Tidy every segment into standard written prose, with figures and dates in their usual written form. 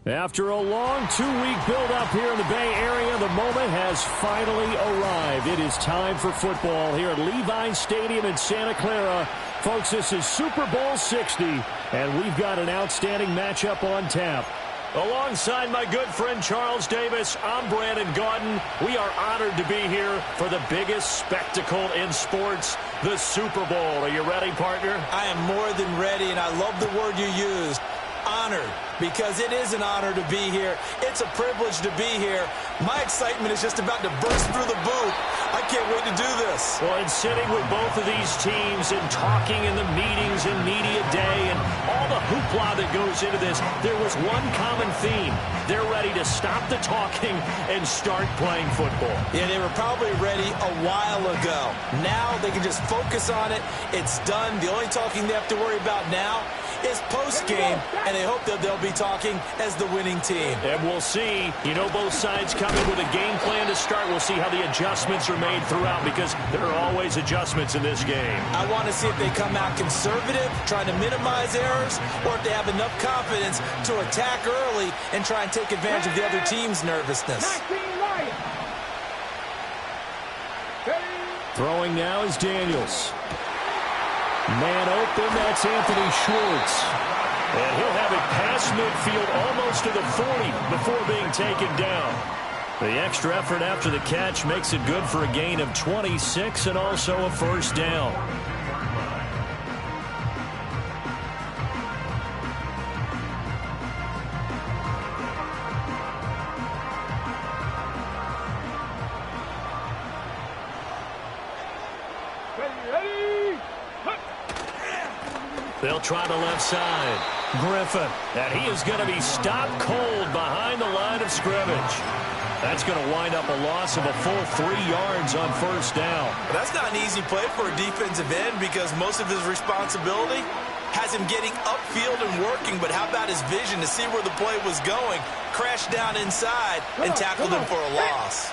After a long two-week build-up here in the Bay Area, the moment has finally arrived. It is time for football here at Levi's Stadium in Santa Clara. Folks, this is Super Bowl 60, and we've got an outstanding matchup on tap. Alongside my good friend Charles Davis, I'm Brandon Gaudin. We are honored to be here for the biggest spectacle in sports, the Super Bowl. Are you ready, partner? I am more than ready, and I love the word you used. Honored, because it is an honor to be here. It's a privilege to be here. My excitement is just about to burst through the booth. I can't wait to do this. Well, and sitting with both of these teams and talking in the meetings and media day and all the hoopla that goes into this, there was one common theme. They're ready to stop the talking and start playing football. Yeah, they were probably ready a while ago. Now they can just focus on it. It's done. The only talking they have to worry about now is post-game, and they hope that they'll be talking as the winning team. And we'll see. You know, both sides come in with a game plan to start. We'll see how the adjustments are made throughout, because there are always adjustments in this game. I want to see if they come out conservative, trying to minimize errors, or if they have enough confidence to attack early and try and take advantage of the other team's nervousness. Throwing now is Daniels. Man open, that's Anthony Schwartz. And he'll have it past midfield almost to the 40 before being taken down. The extra effort after the catch makes it good for a gain of 26 and also a first down. They'll try the left side. Griffin. And he is going to be stopped cold behind the line of scrimmage. That's going to wind up a loss of a full 3 yards on first down. That's not an easy play for a defensive end, because most of his responsibility has him getting upfield and working. But how about his vision to see where the play was going? Crashed down inside and tackled him for a loss.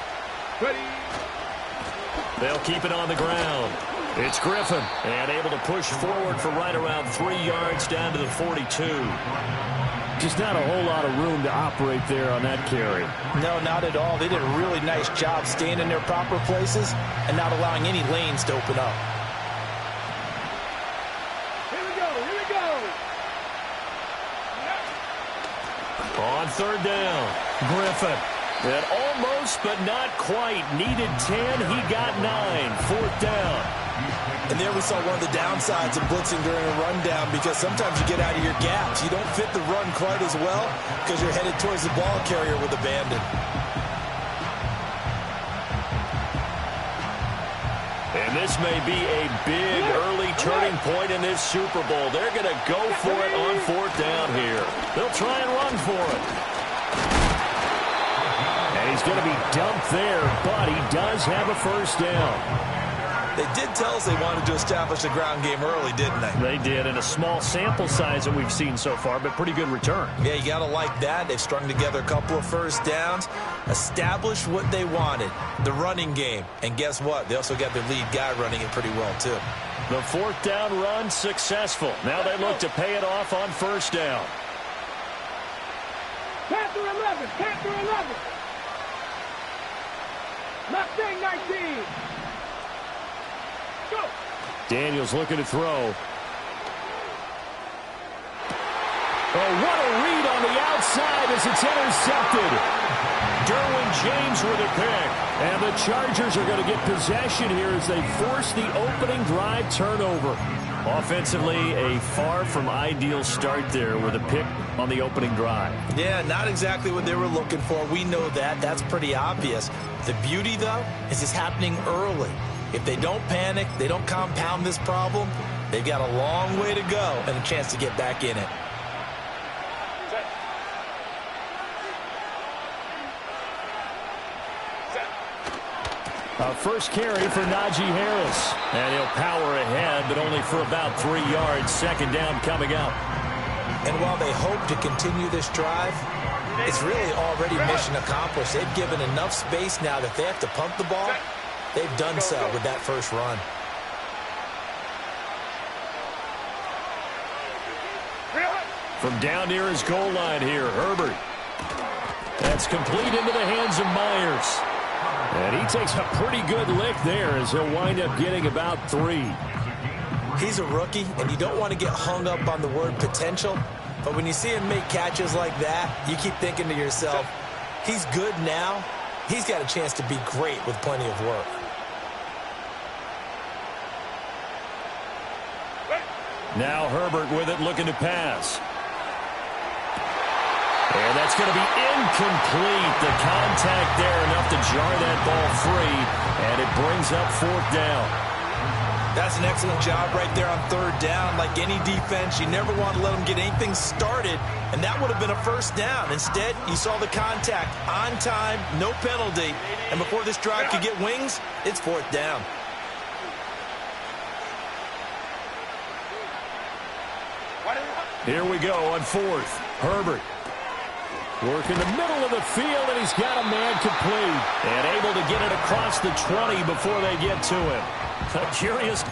They'll keep it on the ground. It's Griffin, and able to push forward for right around 3 yards down to the 42. Just not a whole lot of room to operate there on that carry. No, not at all. They did a really nice job staying in their proper places and not allowing any lanes to open up. Here we go. On third down, Griffin. And almost, but not quite. Needed 10, he got 9. Fourth down. And there we saw one of the downsides of blitzing during a rundown, because sometimes you get out of your gaps. You don't fit the run quite as well because you're headed towards the ball carrier with abandon. And this may be a big early turning point in this Super Bowl. They're going to go for it on fourth down here. They'll try and run for it. And he's going to be dumped there, but he does have a first down. They did tell us they wanted to establish the ground game early, didn't they? They did, in a small sample size that we've seen so far, but pretty good return. Yeah, you got to like that. They've strung together a couple of first downs, established what they wanted, the running game. And guess what? They also got their lead guy running it pretty well, too. The fourth down run successful. Now they look to pay it off on first down. Panther 11. Mustang 19. Go. Daniels looking to throw. Oh, what a read on the outside as it's intercepted. Derwin James with a pick. And the Chargers are going to get possession here as they force the opening drive turnover. Offensively, a far from ideal start there with a pick on the opening drive. Yeah, not exactly what they were looking for. We know that. That's pretty obvious. The beauty, though, is it's happening early. If they don't panic, they don't compound this problem, they've got a long way to go and a chance to get back in it. First carry for Najee Harris. And he'll power ahead, but only for about 3 yards. Second down coming up. And while they hope to continue this drive, it's really already mission accomplished. They've given enough space now that they have to pump the ball. They've done so with that first run. From down near his goal line here, Herbert. That's complete into the hands of Myers. And he takes a pretty good lick there as he'll wind up getting about 3. He's a rookie, and you don't want to get hung up on the word potential. But when you see him make catches like that, you keep thinking to yourself, he's good now. He's got a chance to be great with plenty of work. Now Herbert with it, looking to pass. And that's going to be incomplete. The contact there enough to jar that ball free, and it brings up 4th down. That's an excellent job right there on 3rd down. Like any defense, you never want to let them get anything started, and that would have been a 1st down. Instead, you saw the contact on time, no penalty, and before this drive could get wings, it's 4th down. Here we go on 4th. Herbert. Working the middle of the field, and he's got a man complete. And able to get it across the 20 before they get to him. Curious.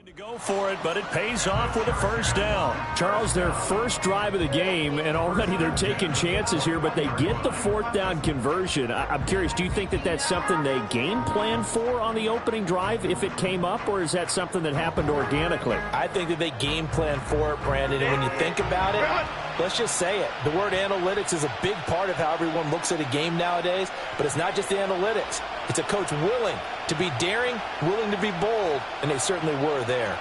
To go for it, but it pays off with a 1st down. Charles, their first drive of the game, and already they're taking chances here, but they get the 4th down conversion. I'm curious, do you think that that's something they game plan for on the opening drive if it came up, or is that something that happened organically? I think that they game plan for it, Brandon, and when you think about it, let's just say it. The word analytics is a big part of how everyone looks at a game nowadays, but it's not just the analytics. It's a coach willing to be daring, willing to be bold, and they certainly were there.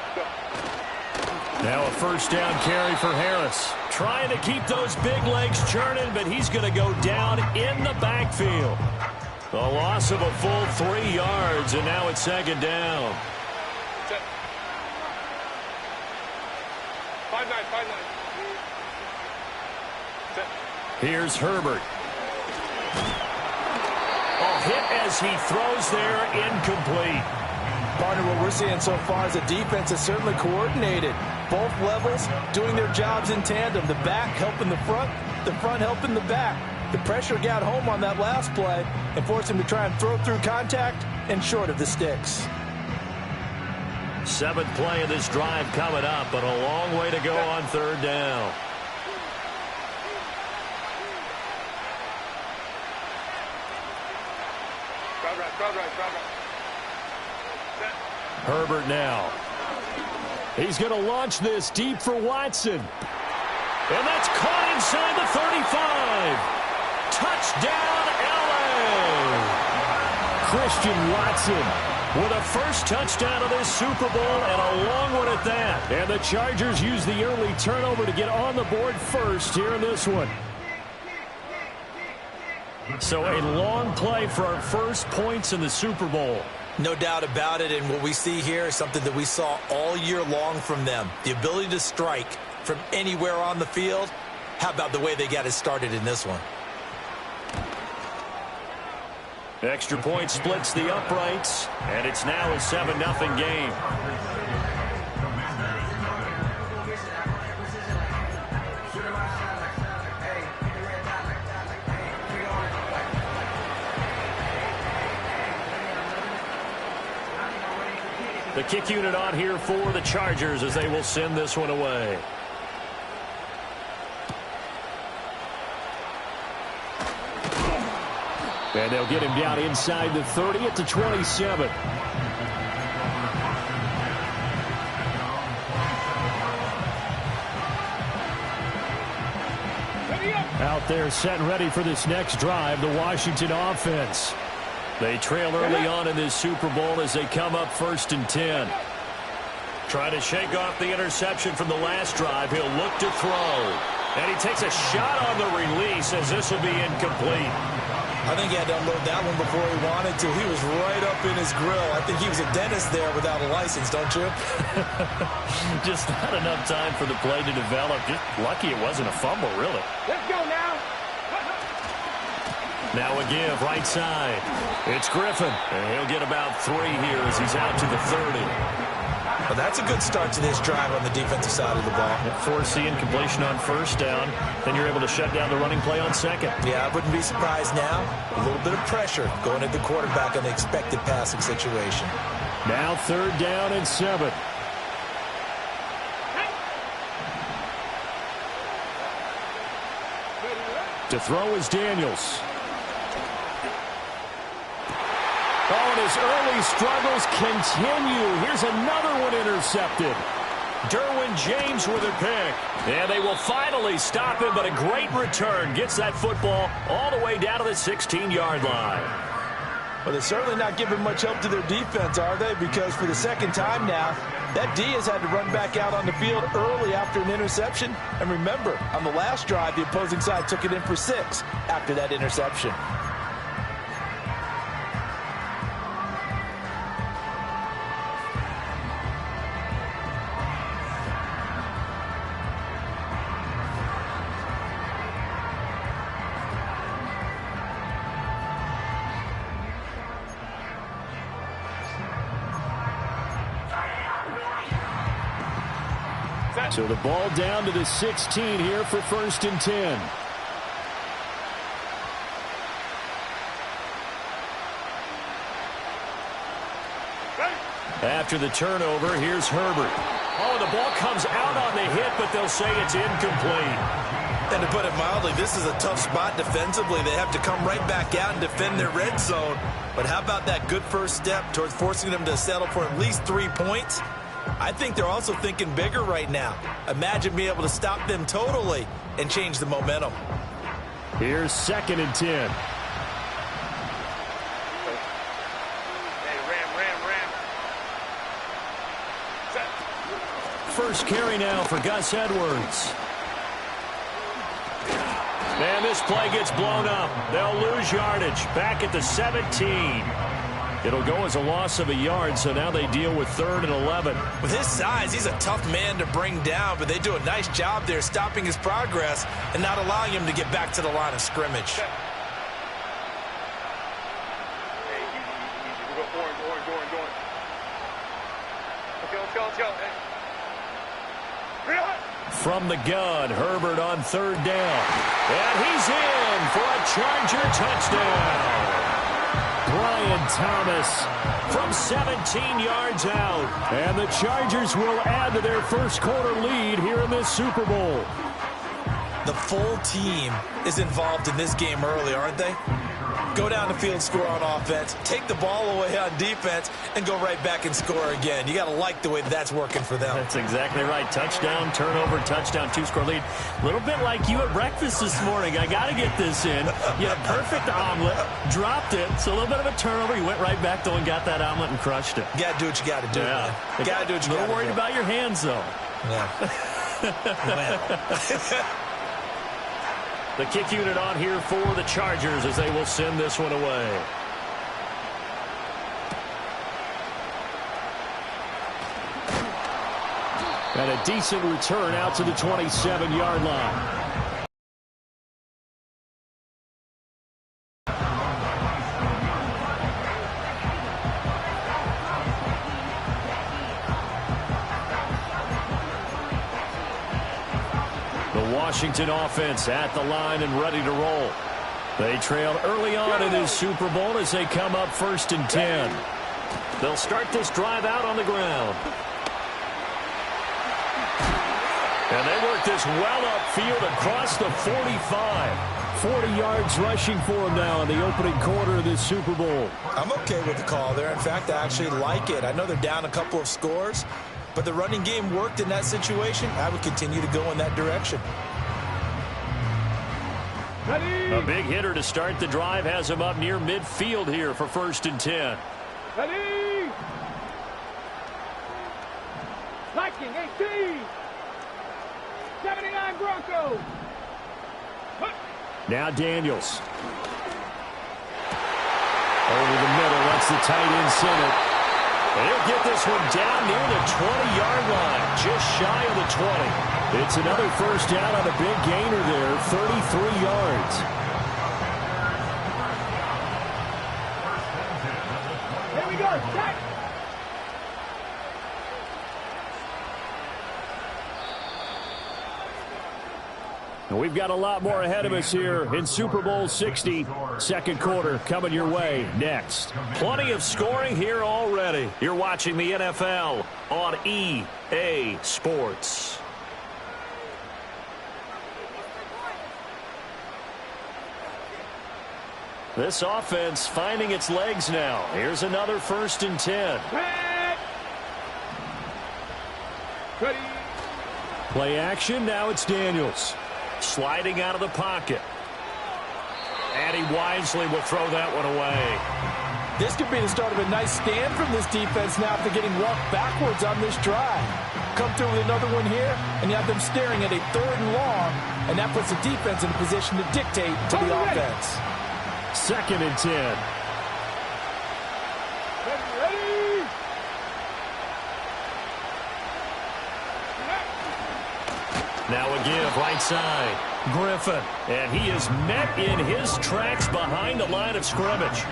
Now a 1st down carry for Harris. Trying to keep those big legs churning, but he's going to go down in the backfield. A loss of a full 3 yards, and now it's 2nd down. 5-9. Here's Herbert. Hit as he throws there, incomplete. Partner, what we're seeing so far is the defense is certainly coordinated. Both levels doing their jobs in tandem. The back helping the front helping the back. The pressure got home on that last play and forced him to try and throw through contact and short of the sticks. 7th play of this drive coming up, but a long way to go on 3rd down. Herbert now. He's going to launch this deep for Watson. And that's caught inside the 35. Touchdown, L.A. Christian Watson with a first touchdown of this Super Bowl, and a long one at that. And the Chargers use the early turnover to get on the board first here in this one. So a long play for our first points in the Super Bowl. No doubt about it, and what we see here is something that we saw all year long from them. The ability to strike from anywhere on the field. How about the way they got it started in this one? Extra point splits the uprights, and it's now a 7-0 game. The kick unit on here for the Chargers as they will send this one away. And they'll get him down inside the 30 at the 27. Out there set and ready for this next drive, the Washington offense. They trail early on in this Super Bowl as they come up 1st and 10. Trying to shake off the interception from the last drive. He'll look to throw. And he takes a shot on the release as this will be incomplete. I think he had to unload that one before he wanted to. He was right up in his grill. I think he was a dentist there without a license, don't you? Just not enough time for the play to develop. Just lucky it wasn't a fumble, really. Let's go now. Now a give, right side. It's Griffin. And he'll get about 3 here as he's out to the 30. Well, that's a good start to this drive on the defensive side of the ball. Forcing completion on 1st down. Then you're able to shut down the running play on 2nd. Yeah, I wouldn't be surprised now. A little bit of pressure going at the quarterback on the expected passing situation. Now 3rd down and 7. To throw is Daniels. Oh, and his early struggles continue. Here's another one intercepted. Derwin James with a pick. And they will finally stop him, but a great return. Gets that football all the way down to the 16-yard line. Well, they're certainly not giving much help to their defense, are they? Because for the 2nd time now, that D has had to run back out on the field early after an interception. And remember, on the last drive, the opposing side took it in for 6 after that interception. So the ball down to the 16 here for 1st and 10. After the turnover, here's Herbert. Oh, the ball comes out on the hit, but they'll say it's incomplete. And to put it mildly, this is a tough spot defensively. They have to come right back out and defend their red zone. But how about that good first step towards forcing them to settle for at least 3 points? I think they're also thinking bigger right now. Imagine being able to stop them totally and change the momentum. Here's 2nd and 10. First carry now for Gus Edwards. And this play gets blown up. They'll lose yardage back at the 17. It'll go as a loss of a yard, so now they deal with 3rd and 11. With his size, he's a tough man to bring down, but they do a nice job there stopping his progress and not allowing him to get back to the line of scrimmage. From the gun, Herbert on 3rd down. And he's in for a Charger touchdown. Brian Thomas from 17 yards out. And the Chargers will add to their first quarter lead here in this Super Bowl. The full team is involved in this game early, aren't they? Go down the field, score on offense, take the ball away on defense, and go right back and score again. You got to like the way that's working for them. That's exactly right. Touchdown, turnover, touchdown, 2-score lead. A little bit like you at breakfast this morning. I got to get this in. You had a perfect omelet, dropped it, so a little bit of a turnover. You went right back, though, and got that omelet and crushed it. You got to do what you got to do, man. You got to do what you got to do. A little worried about your hands, though. Yeah. The kick unit on here for the Chargers as they will send this one away. And a decent return out to the 27-yard line. Washington offense at the line and ready to roll. They trail early on in this Super Bowl as they come up 1st and 10. They'll start this drive out on the ground. And they work this well upfield across the 45. 40 yards rushing for him now in the opening quarter of this Super Bowl. I'm okay with the call there. In fact, I actually like it. I know they're down a couple of scores, but the running game worked in that situation. I would continue to go in that direction. Ready. A big hitter to start the drive has him up near midfield here for 1st and 10. Ready. Viking 18. 79 Broncos. Now Daniels. Over the middle, that's the tight end center. And he'll get this one down near the 20-yard line, just shy of the 20. It's another first down on a big gainer there, 33 yards. Here we go. Check. And we've got a lot more ahead of us here in Super Bowl 60. Second quarter coming your way next. Plenty of scoring here already. You're watching the NFL on EA Sports. This offense finding its legs now. Here's another 1st and 10. Ready. Play action, now it's Daniels. Sliding out of the pocket. And he wisely will throw that one away. This could be the start of a nice stand from this defense now after getting walked backwards on this drive. Come through with another one here, and you have them staring at a 3rd and long, and that puts the defense in a position to dictate to the offense. 2nd and 10. Ready. Now a give, right side. Griffin. And he is met in his tracks behind the line of scrimmage.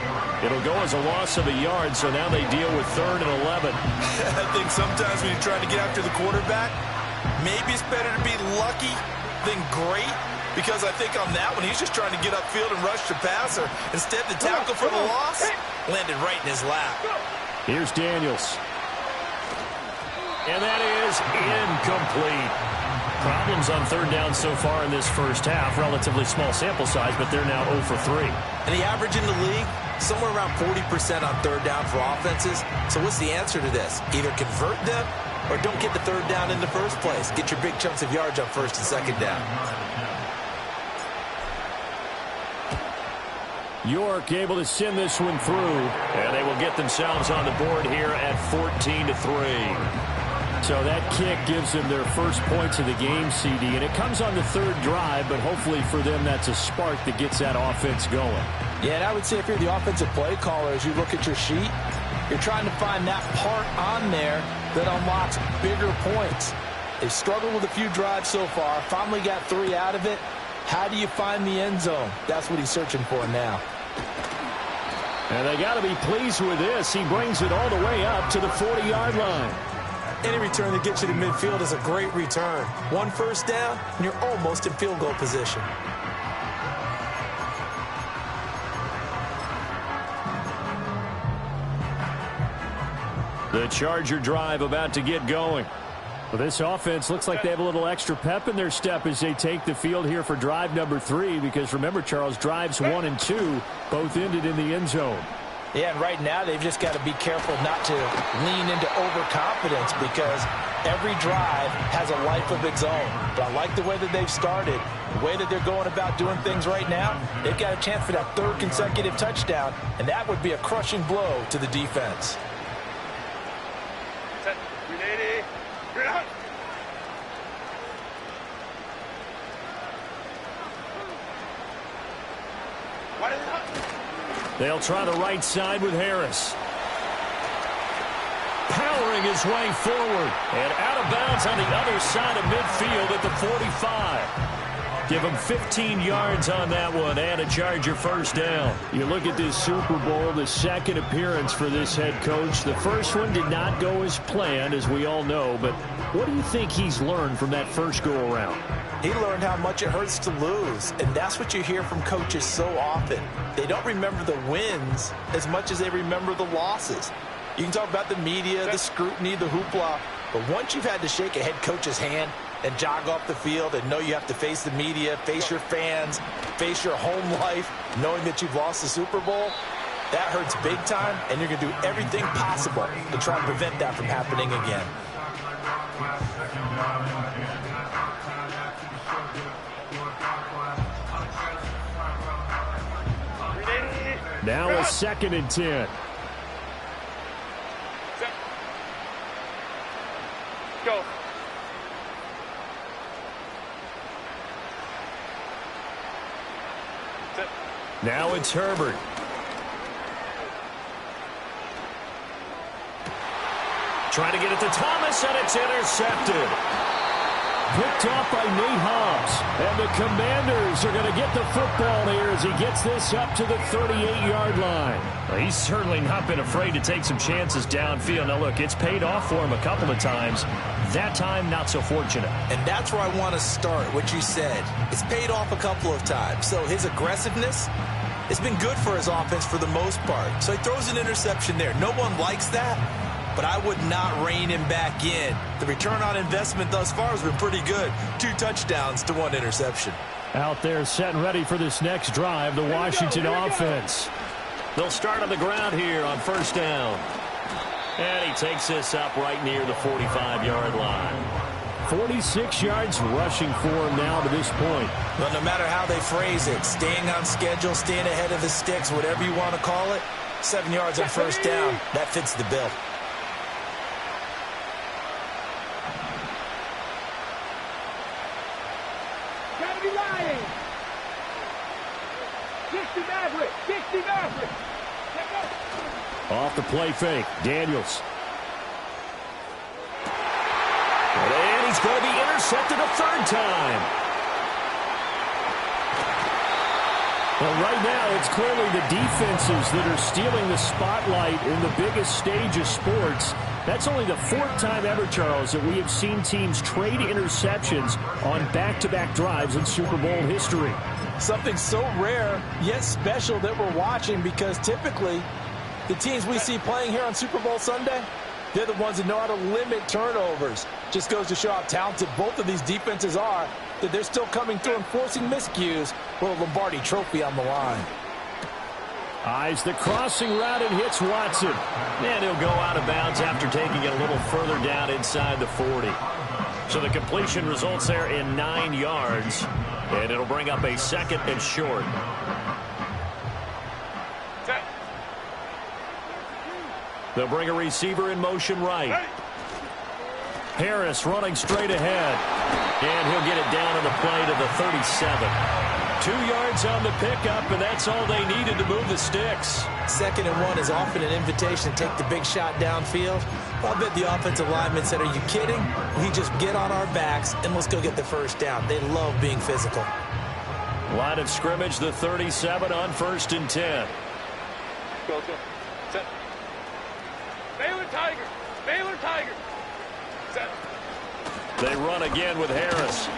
It'll go as a loss of a yard, so now they deal with 3rd and 11. I think sometimes when you're trying to get after the quarterback, maybe it's better to be lucky than great, because I think on that one, he's just trying to get upfield and rush the passer. Instead, the tackle for the loss landed right in his lap. Here's Daniels. And that is incomplete. Problems on 3rd down so far in this first half. Relatively small sample size, but they're now 0 for 3. And the average in the league, somewhere around 40% on 3rd down for offenses. So what's the answer to this? Either convert them or don't get the 3rd down in the first place. Get your big chunks of yards on 1st and 2nd down. York able to send this one through, and they will get themselves on the board here at 14-3. So that kick gives them their first points of the game, CD, and it comes on the 3rd drive, but hopefully for them that's a spark that gets that offense going. Yeah, and I would say if you're the offensive play caller, as you look at your sheet, you're trying to find that part on there that unlocks bigger points. They've struggled with a few drives so far, finally got 3 out of it. How do you find the end zone? That's what he's searching for now. And they got to be pleased with this. He brings it all the way up to the 40-yard line. Any return that gets you to midfield is a great return. 1 first down, and you're almost in field goal position. The Charger drive about to get going. Well, this offense looks like they have a little extra pep in their step as they take the field here for drive number 3, because remember, Charles, drives 1 and 2 both ended in the end zone. Yeah, and right now they've just got to be careful not to lean into overconfidence, because every drive has a life of its own. But I like the way that they've started, the way that they're going about doing things right now. They've got a chance for that 3rd consecutive touchdown, and that would be a crushing blow to the defense. Set. Ready. Get out. What is up? They'll try the right side with Harris. Powering his way forward and out of bounds on the other side of midfield at the 45. Give him 15 yards on that one and a Charger first down. You look at this Super Bowl, the 2nd appearance for this head coach. The first one did not go as planned, as we all know, but what do you think he's learned from that first go-around? He learned how much it hurts to lose, and that's what you hear from coaches so often. They don't remember the wins as much as they remember the losses. You can talk about the media, the scrutiny, the hoopla, but once you've had to shake a head coach's hand, and jog off the field and know you have to face the media, face your fans, face your home life, knowing that you've lost the Super Bowl, that hurts big time, and you're going to do everything possible to try and prevent that from happening again. Now a 2nd and 10. Go. Now it's Herbert. Trying to get it to Thomas, and it's intercepted. Picked off by Nate Hobbs. And the Commanders are going to get the football here as he gets this up to the 38-yard line. Well, he's certainly not been afraid to take some chances downfield. Now, look, it's paid off for him a couple of times. That time, not so fortunate. And that's where I want to start, what you said. It's paid off a couple of times. So his aggressiveness has been good for his offense for the most part. So he throws an interception there. No one likes that, but I would not rein him back in. The return on investment thus far has been pretty good. 2 touchdowns to 1 interception. Out there set and ready for this next drive, the Washington offense. They'll start on the ground here on 1st down. And he takes this up right near the 45-yard line. 46 yards rushing for him now to this point. But no matter how they phrase it, staying on schedule, staying ahead of the sticks, whatever you want to call it, 7 yards on 1st down, that fits the bill. Gotta be lying. 60 Maverick. 60 Maverick. Off the play fake, Daniels. And he's going to be intercepted a 3rd time. Well, right now, it's clearly the defenses that are stealing the spotlight in the biggest stage of sports. That's only the 4th time ever, Charles, that we have seen teams trade interceptions on back-to-back drives in Super Bowl history. Something so rare, yet special that we're watching, because typically the teams we see playing here on Super Bowl Sunday, they're the ones that know how to limit turnovers. Just goes to show how talented both of these defenses are, that they're still coming through and forcing miscues with a Lombardi trophy on the line. Eyes the crossing route and hits Watson. And he'll go out of bounds after taking it a little further down inside the 40. So the completion results there in 9 yards. And it'll bring up a 2nd and short. They'll bring a receiver in motion right. Harris running straight ahead. And he'll get it down on the play to the 37. 2 yards on the pickup, and that's all they needed to move the sticks. 2nd and 1 is often an invitation to take the big shot downfield. Well, I bet the offensive lineman said, are you kidding? We just get on our backs and let's go get the 1st down. They love being physical. Line of scrimmage, the 37 on 1st and 10. Go. Set. Baylor Tigers. Baylor Tigers. Set. They run again with Harris.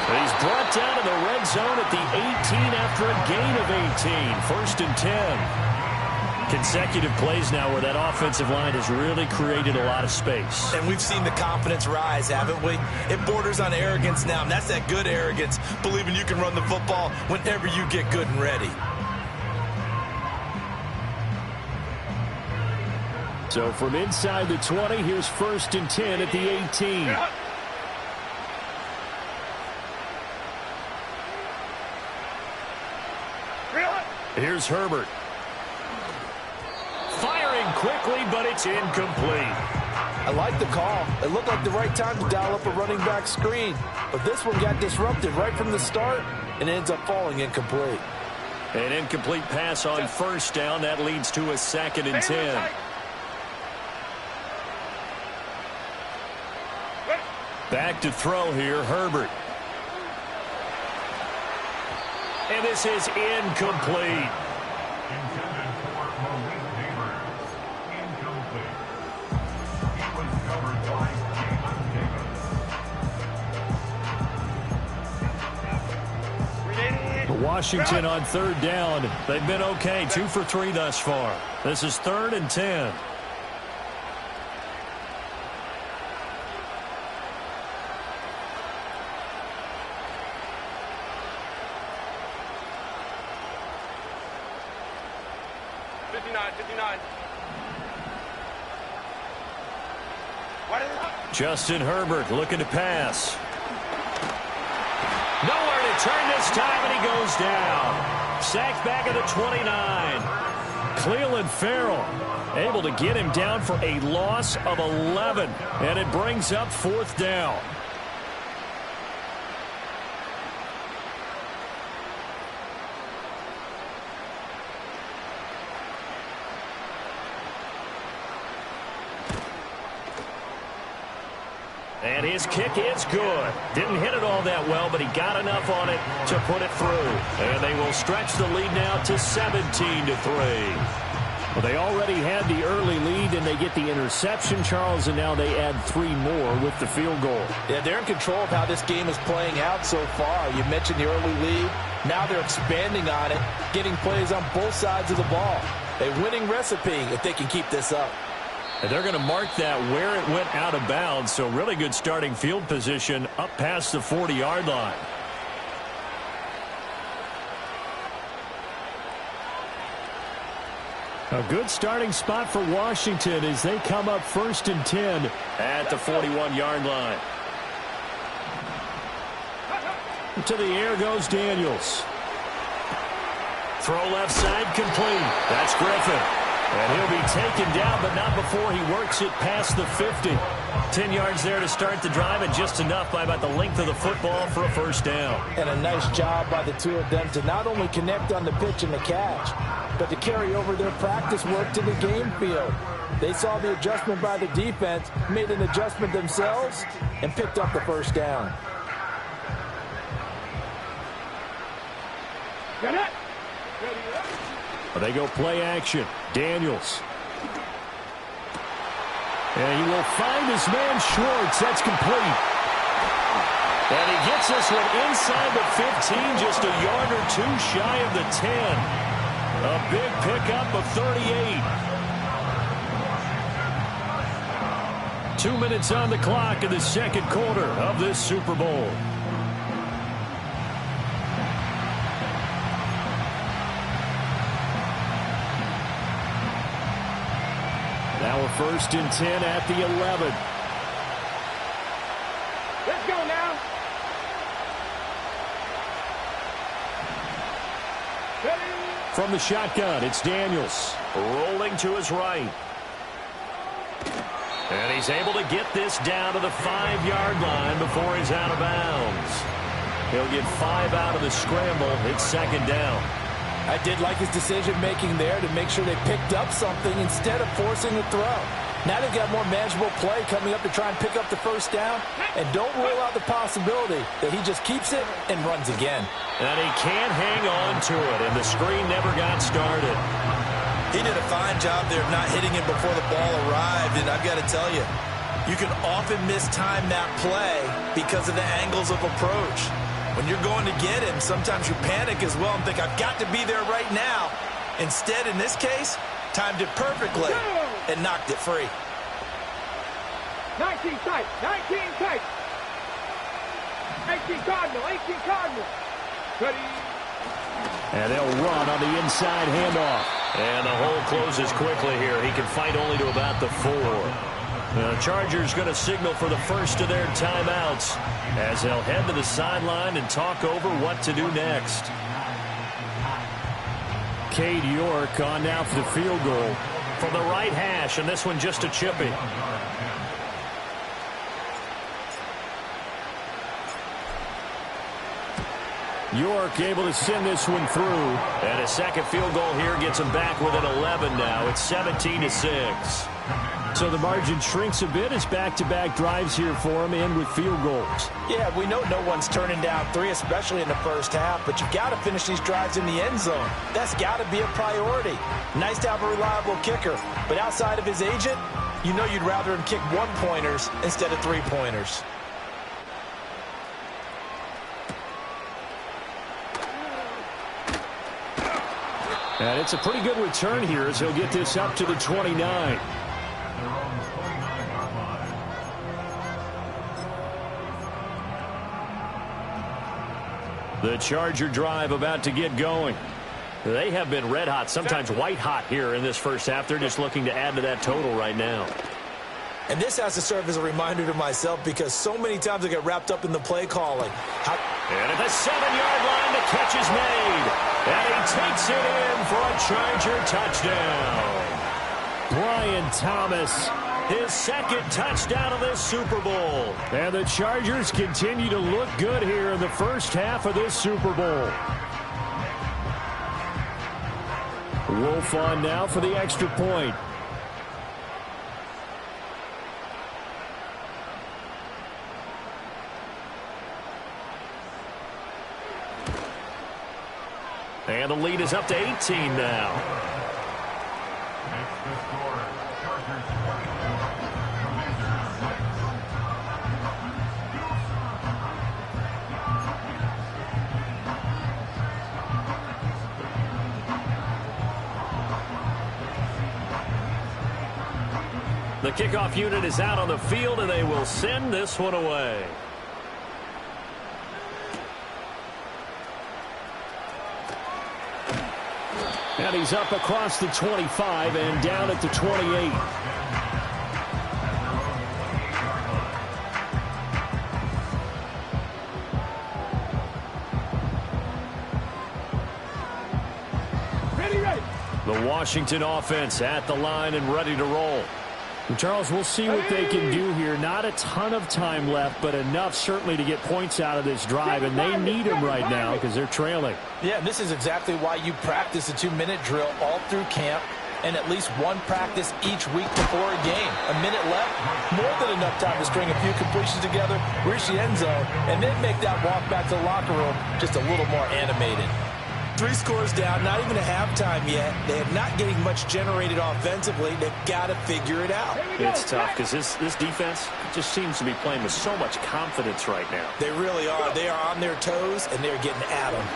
He's brought down to the red zone at the 18 after a gain of 18. 1st and 10. Consecutive plays now where that offensive line has really created a lot of space. And we've seen the confidence rise, haven't we? It borders on arrogance now, and that's that good arrogance, believing you can run the football whenever you get good and ready. So from inside the 20, here's 1st and 10 at the 18. Here's Herbert. Firing quickly, but it's incomplete. I like the call. It looked like the right time to dial up a running back screen. But this one got disrupted right from the start and ends up falling incomplete. An incomplete pass on 1st down. That leads to a 2nd and 10. Back to throw here, Herbert. And this is incomplete. Washington on 3rd down. They've been okay, 2 for 3 thus far. This is 3rd and 10. 59, 59. Justin Herbert looking to pass. Nowhere to turn this time, and he goes down. Sacked back at the 29. Clelin Ferrell able to get him down for a loss of 11, and it brings up 4th down. And his kick is good. Didn't hit it all that well, but he got enough on it to put it through. And they will stretch the lead now to 17-3. Well, they already had the early lead, and they get the interception, Charles, and now they add 3 more with the field goal. Yeah, they're in control of how this game is playing out so far. You mentioned the early lead. Now they're expanding on it, getting plays on both sides of the ball. A winning recipe if they can keep this up. And they're going to mark that where it went out of bounds, so really good starting field position up past the 40-yard line. A good starting spot for Washington as they come up 1st and 10 at the 41-yard line. To the air goes Daniels. Throw left side complete. That's Griffin. And he'll be taken down, but not before he works it past the 50. 10 yards there to start the drive, and just enough by about the length of the football for a 1st down. And a nice job by the two of them to not only connect on the pitch and the catch, but to carry over their practice work to the game field. They saw the adjustment by the defense, made an adjustment themselves, and picked up the 1st down. Get it. They go play action. Daniels. And he will find his man Schwartz. That's complete. And he gets this one inside the 15, just a yard or 2 shy of the 10. A big pickup of 38. 2 minutes on the clock in the 2nd quarter of this Super Bowl. Now a 1st and 10 at the 11. Let's go now. From the shotgun, it's Daniels. Rolling to his right. And he's able to get this down to the 5-yard line before he's out of bounds. He'll get 5 out of the scramble. It's 2nd down. I did like his decision-making there to make sure they picked up something instead of forcing a throw. Now they've got more manageable play coming up to try and pick up the 1st down. And don't rule out the possibility that he just keeps it and runs again. And he can't hang on to it, and the screen never got started. He did a fine job there of not hitting it before the ball arrived, and I've got to tell you, you can often mistime that play because of the angles of approach. When you're going to get him, sometimes you panic as well and think, I've got to be there right now. Instead, in this case, timed it perfectly and knocked it free. 19 tight, 19 tight. 18 Cardinal, 18 Cardinal. Ready. And they'll run on the inside handoff. And the hole closes quickly here. He can fight only to about the 4. The Chargers going to signal for the first of their timeouts as they'll head to the sideline and talk over what to do next. Cade York on now for the field goal. From the right hash, and this one just a chippy. York able to send this one through. And a second field goal here gets him back within 11 now. It's 17-6. So the margin shrinks a bit as back-to-back drives here for him and with field goals. Yeah, we know no one's turning down 3, especially in the 1st half, but you've got to finish these drives in the end zone. That's got to be a priority. Nice to have a reliable kicker, but outside of his agent, you know you'd rather him kick 1-pointers instead of 3-pointers. And it's a pretty good return here as he'll get this up to the 29. The Charger drive about to get going. They have been red hot, sometimes white hot here in this first half. They're just looking to add to that total right now. And this has to serve as a reminder to myself because so many times I get wrapped up in the play calling. And at the 7-yard line, the catch is made. And he takes it in for a Charger touchdown. Brian Thomas, his second touchdown of this Super Bowl. And the Chargers continue to look good here in the first half of this Super Bowl. Wolf on now for the extra point. And the lead is up to 18 now. The kickoff unit is out on the field, and they will send this one away. And he's up across the 25 and down at the 28. The Washington offense at the line and ready to roll. And Charles, we'll see what they can do here. Not a ton of time left, but enough certainly to get points out of this drive, and they need them right now because they're trailing. Yeah, and this is exactly why you practice a 2-minute drill all through camp and at least one practice each week before a game. A minute left, more than enough time to string a few completions together, reach the end zone, and then make that walk back to the locker room just a little more animated. 3 scores down, not even a halftime yet. They are not getting much generated offensively. They've got to figure it out. It's tough because this defense just seems to be playing with so much confidence right now. They really are. They are on their toes, and they're getting at them.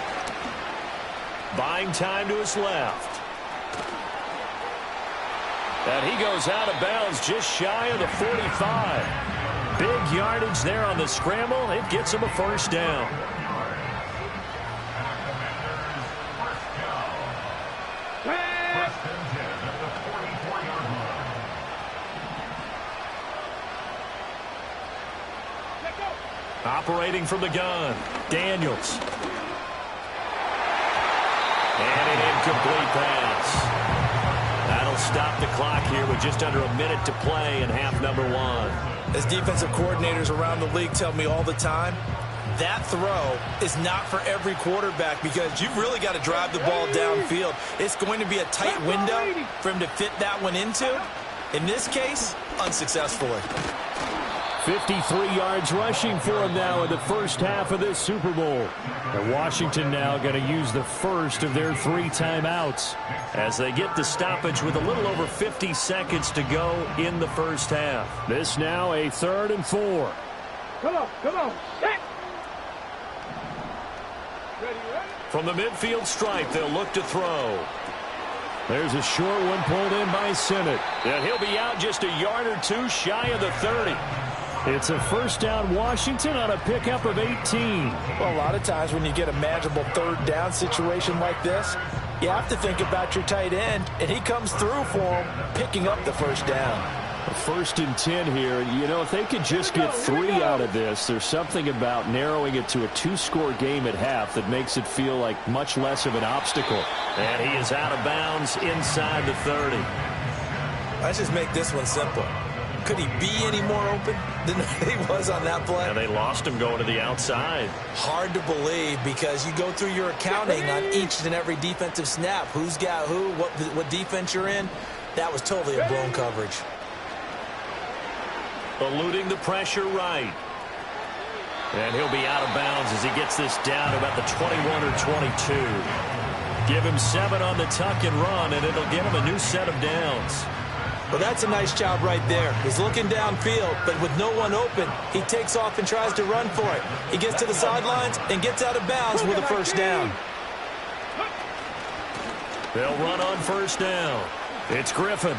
Buying time to his left. And he goes out of bounds just shy of the 45. Big yardage there on the scramble. It gets him a first down. Operating from the gun, Daniels. And an incomplete pass. That'll stop the clock here with just under a minute to play in half number 1. As defensive coordinators around the league tell me all the time, that throw is not for every quarterback because you've really got to drive the ball downfield. It's going to be a tight window for him to fit that one into. In this case, unsuccessfully. 53 yards rushing for him now in the first half of this Super Bowl. And Washington now going to use the first of their 3 timeouts as they get the stoppage with a little over 50 seconds to go in the first half. This now a 3rd and 4. Come on, set. Ready? From the midfield stripe, they'll look to throw. There's a short one pulled in by Sinnott. And he'll be out just a yard or 2 shy of the 30. It's a first down Washington on a pickup of 18. Well, a lot of times when you get a manageable 3rd down situation like this, you have to think about your tight end, and he comes through for him, picking up the first down. A 1st and 10 here. You know, if they could just get 3 out of this, there's something about narrowing it to a 2-score game at half that makes it feel like much less of an obstacle. And he is out of bounds inside the 30. Let's just make this one simple. Could he be any more open than he was on that play? And they lost him going to the outside. Hard to believe because you go through your accounting on each and every defensive snap. Who's got who, what defense you're in. That was totally a blown coverage. Eluding the pressure right. And he'll be out of bounds as he gets this down to about the 21 or 22. Give him 7 on the tuck and run, and it'll give him a new set of downs. Well, that's a nice job right there. He's looking downfield, but with no one open, he takes off and tries to run for it. He gets to the sidelines and gets out of bounds with a first down. They'll run on first down. It's Griffin.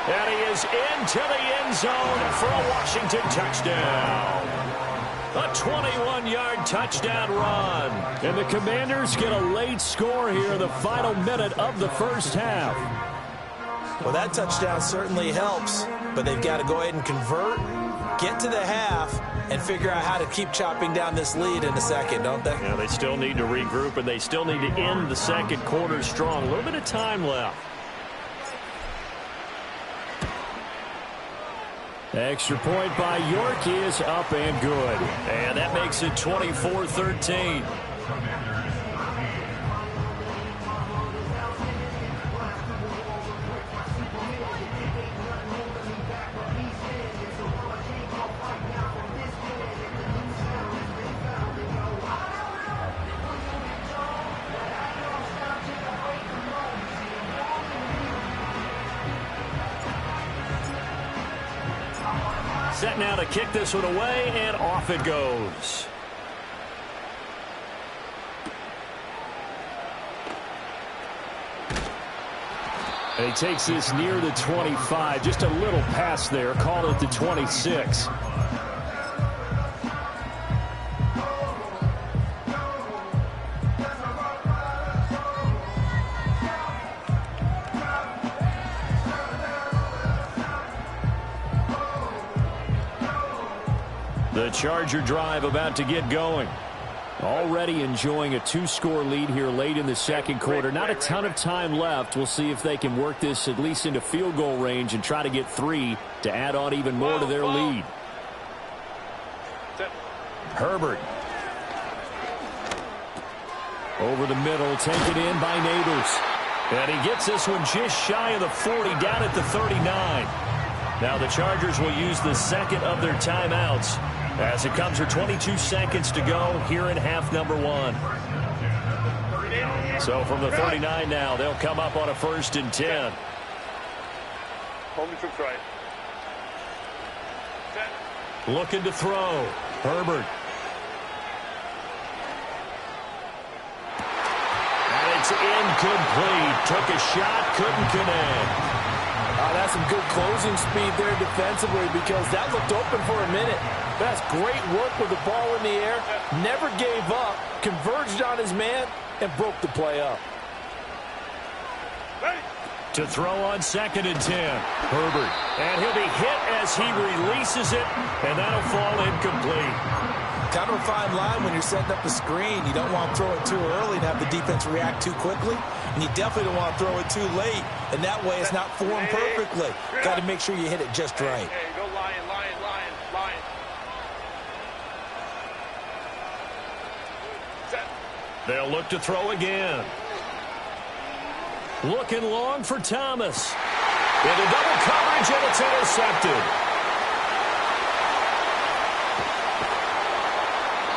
And he is into the end zone for a Washington touchdown. A 21-yard touchdown run. And the Commanders get a late score here in the final minute of the first half. Well, that touchdown certainly helps, but they've got to go ahead and convert, get to the half, and figure out how to keep chopping down this lead in a second, don't they? Yeah, they still need to regroup, and they still need to end the second quarter strong. A little bit of time left. Extra point by York is up and good. And that makes it 24-13. Set now to kick this one away, and off it goes. And he takes this near the 25. Just a little pass there. Call it the 26. The Charger drive about to get going. Already enjoying a 2-score lead here late in the second quarter. Not a ton of time left. We'll see if they can work this at least into field goal range and try to get 3 to add on even more to their lead. Herbert. Over the middle, taken in by Neighbors. And he gets this one just shy of the 40, down at the 39. Now the Chargers will use the second of their timeouts as it comes with 22 seconds to go here in half number 1. So from the 39 now, they'll come up on a 1st and 10. Home troops right. Looking to throw. Herbert. And it's incomplete. Took a shot, couldn't connect. That's some good closing speed there defensively because that looked open for a minute. That's great work with the ball in the air. Never gave up, converged on his man, and broke the play up. To throw on 2nd and 10. Herbert. And he'll be hit as he releases it, and that'll fall incomplete. Kind of a fine line when you're setting up a screen. You don't want to throw it too early and have the defense react too quickly. And you definitely don't want to throw it too late. And that way it's not formed perfectly. Got to make sure you hit it just right. Hey, go lion. Set. They'll look to throw again. Looking long for Thomas. Into double coverage, and it's intercepted.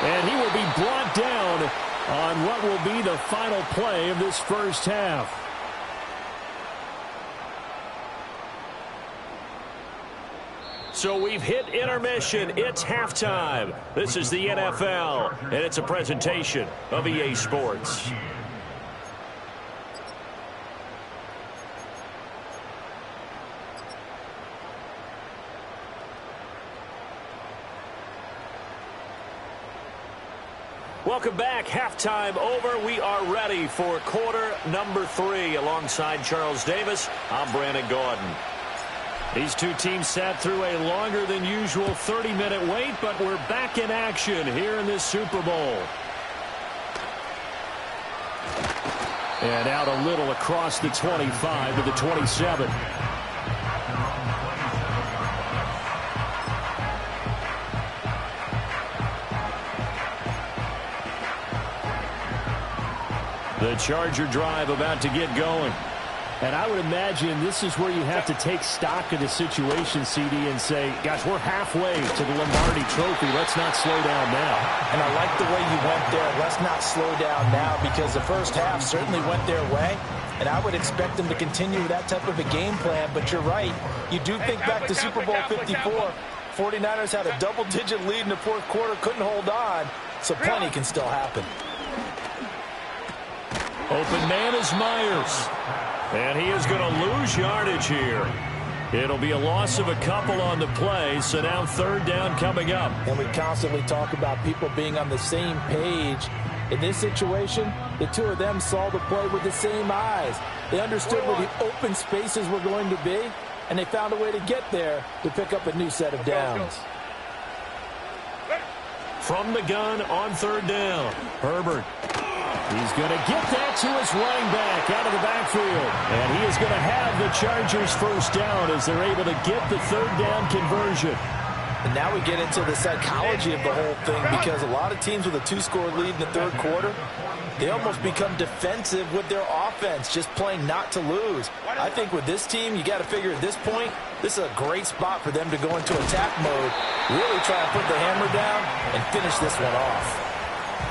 And he will be brought down on what will be the final play of this first half. So we've hit intermission. It's halftime. This is the NFL, and it's a presentation of EA Sports. Welcome back. Halftime over. We are ready for quarter number 3. Alongside Charles Davis, I'm Brandon Gaudin. These two teams sat through a longer than usual 30-minute wait, but we're back in action here in this Super Bowl. And out a little across the 25 to the 27. The Charger drive about to get going. And I would imagine this is where you have to take stock of the situation, CD, and say, gosh, we're halfway to the Lombardi Trophy. Let's not slow down now. And I like the way you went there. Let's not slow down now because the first half certainly went their way. And I would expect them to continue that type of a game plan. But you're right. You do think back to Super Bowl 54. 49ers had a double-digit lead in the fourth quarter, couldn't hold on. So plenty can still happen. Open man is Myers. And he is going to lose yardage here. It'll be a loss of a couple on the play, so now third down coming up. And we constantly talk about people being on the same page. In this situation, the two of them saw the play with the same eyes. They understood where the open spaces were going to be, and they found a way to get there to pick up a new set of downs. From the gun on third down, Herbert. He's going to get that to his running back out of the backfield. And he is going to have the Chargers first down as they're able to get the third down conversion. And now we get into the psychology of the whole thing, because a lot of teams with a 2-score lead in the third quarter, they almost become defensive with their offense, just playing not to lose. I think with this team, you got to figure at this point, this is a great spot for them to go into attack mode, really try to put the hammer down and finish this one off.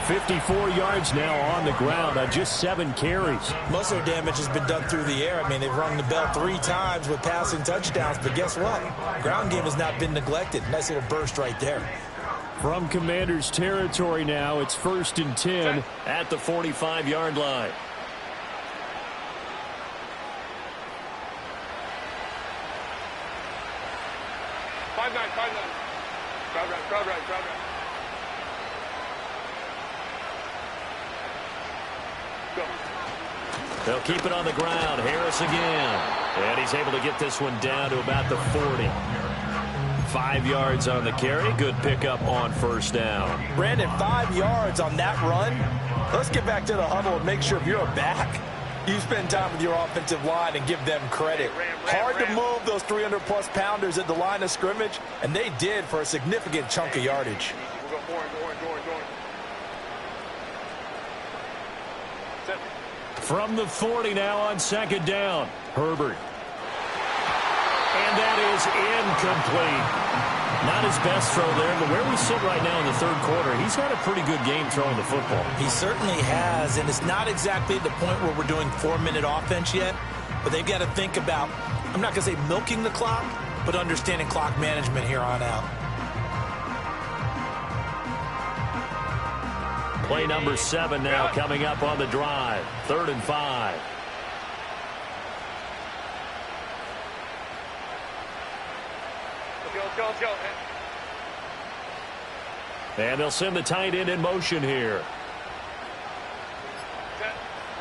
54 yards now on the ground on just 7 carries. Most of their damage has been done through the air. I mean, they've rung the bell 3 times with passing touchdowns, but guess what? Ground game has not been neglected. Nice little burst right there. From Commanders territory now, it's 1st and 10 at the 45-yard line. Five nine. Crowd right. Go. They'll keep it on the ground. Harris again. And he's able to get this one down to about the 40. 5 yards on the carry. Good pickup on first down. Brandon, 5 yards on that run. Let's get back to the huddle and make sure if you're a back, you spend time with your offensive line and give them credit. Hard to move those 300-plus pounders at the line of scrimmage, and they did for a significant chunk of yardage. We'll go orange. from the 40 now on second down. Herbert. And that is incomplete. Not his best throw there, but where we sit right now in the third quarter, he's had a pretty good game throwing the football. He certainly has, and it's not exactly the point where we're doing 4-minute offense yet, but they've got to think about, I'm not going to say milking the clock, but understanding clock management here on out. Play number 7 now coming up on the drive. 3rd and 5. Let's go. And they'll send the tight end in motion here.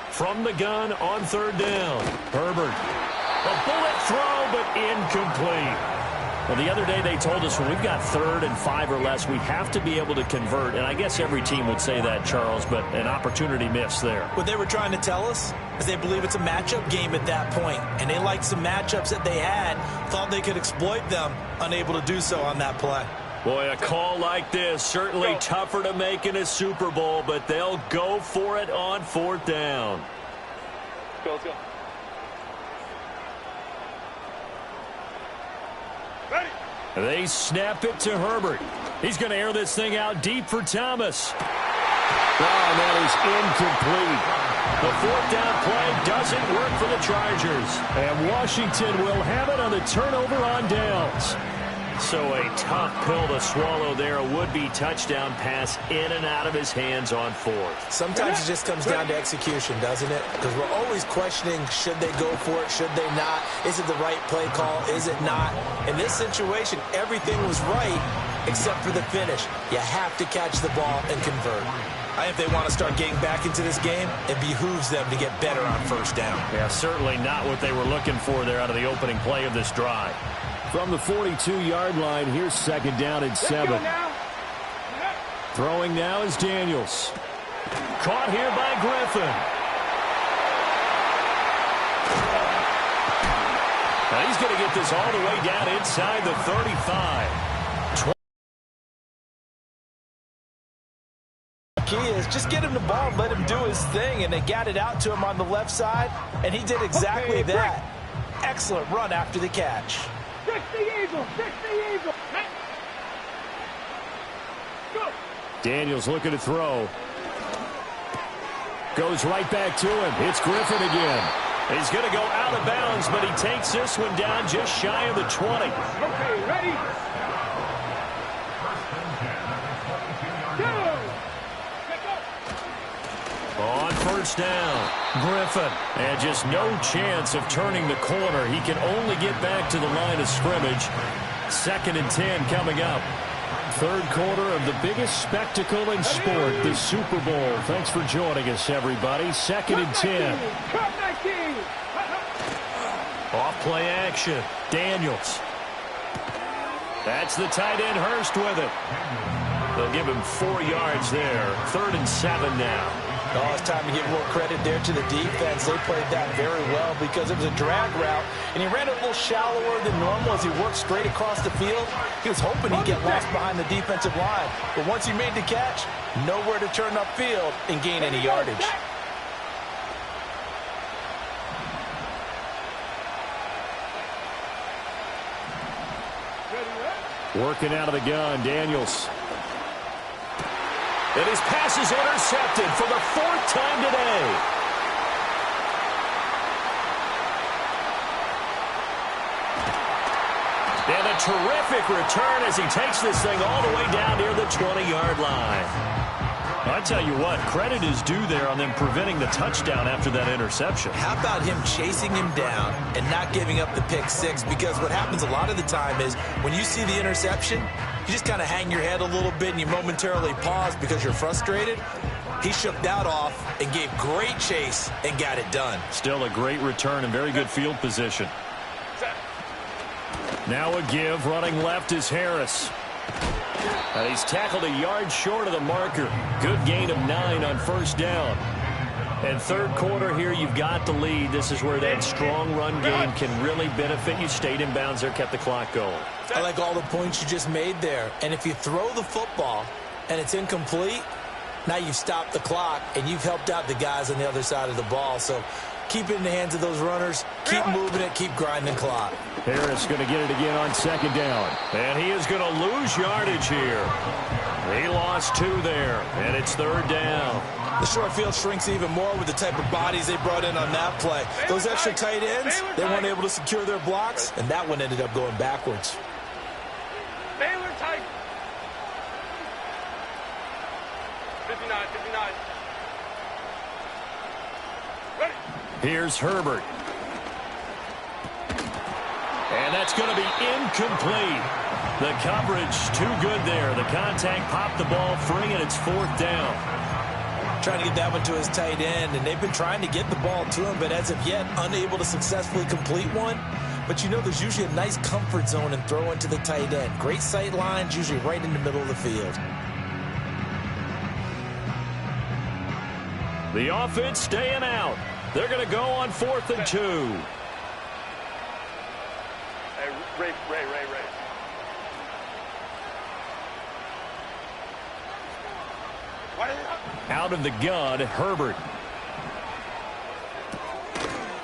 From the gun on 3rd down. Herbert. A bullet throw, but incomplete. Well, the other day they told us when we've got 3rd and 5 or less, we have to be able to convert. And I guess every team would say that, Charles, but an opportunity missed there. What they were trying to tell us is they believe it's a matchup game at that point, and they liked some matchups that they had, thought they could exploit them, unable to do so on that play. Boy, a call like this, certainly tougher to make in a Super Bowl, but they'll go for it on 4th down. Let's go. Ready. They snap it to Herbert. He's going to air this thing out deep for Thomas. Oh, that is incomplete. The 4th down play doesn't work for the Chargers. And Washington will have it on the turnover on downs. So a tough pill to swallow there. A would-be touchdown pass in and out of his hands on 4th. Sometimes it just comes down to execution, doesn't it? Because we're always questioning, should they go for it, should they not? Is it the right play call, is it not? In this situation, everything was right except for the finish. You have to catch the ball and convert. If they want to start getting back into this game, it behooves them to get better on 1st down. Yeah, certainly not what they were looking for there out of the opening play of this drive. From the 42-yard line, here's 2nd down and 7. Throwing now is Daniels. Caught here by Griffin. Now he's going to get this all the way down inside the 35. Key is just get him the ball and let him do his thing, and they got it out to him on the left side, and he did exactly that. Excellent run after the catch. Fix the eagle. Go. Daniels looking to throw. Goes right back to him. It's Griffin again. He's going to go out of bounds, but he takes this one down just shy of the 20. Okay, ready? Go. On first down. Griffin. And just no chance of turning the corner. He can only get back to the line of scrimmage. 2nd and 10 coming up. Third quarter of the biggest spectacle in sport, the Super Bowl. Thanks for joining us, everybody. 2nd and 10. Off play action. Daniels. That's the tight end, Hurst, with it. They'll give him 4 yards there. 3rd and 7 now. Oh, it's time to give more credit there to the defense. They played that very well because it was a drag route, and he ran it a little shallower than normal as he worked straight across the field. He was hoping he'd get lost behind the defensive line, but once he made the catch, nowhere to turn upfield and gain any yardage. Working out of the gun, Daniels. And his pass is intercepted for the 4th time today. And a terrific return as he takes this thing all the way down near the 20-yard line. I tell you what, credit is due there on them preventing the touchdown after that interception. How about him chasing him down and not giving up the pick six? Because what happens a lot of the time is when you see the interception, you just kind of hang your head a little bit and you momentarily pause because you're frustrated. He shook that off and gave great chase and got it done. Still a great return and very good field position. Now a give. Running left is Harris. He's tackled a yard short of the marker. Good gain of 9 on first down. And third quarter here, you've got the lead. This is where that strong run game can really benefit you. Stayed in bounds there, kept the clock going. I like all the points you just made there. And if you throw the football and it's incomplete, now you've stopped the clock and you've helped out the guys on the other side of the ball. So keep it in the hands of those runners. Keep moving it. Keep grinding clock. Harris going to get it again on second down. And he is going to lose yardage here. He lost 2 there, and it's third down. The short field shrinks even more with the type of bodies they brought in on that play. Those extra tight ends, they weren't able to secure their blocks, and that one ended up going backwards. Baylor tight. 59, 59. Ready. Here's Herbert. And that's going to be incomplete. The coverage too good there. The contact popped the ball free, and it's 4th down. Trying to get that one to his tight end, and they've been trying to get the ball to him, but as of yet, unable to successfully complete one. But you know there's usually a nice comfort zone and throw into the tight end. Great sight lines, usually right in the middle of the field. The offense staying out. They're going to go on 4th and 2. Ray. Out of the gun, Herbert.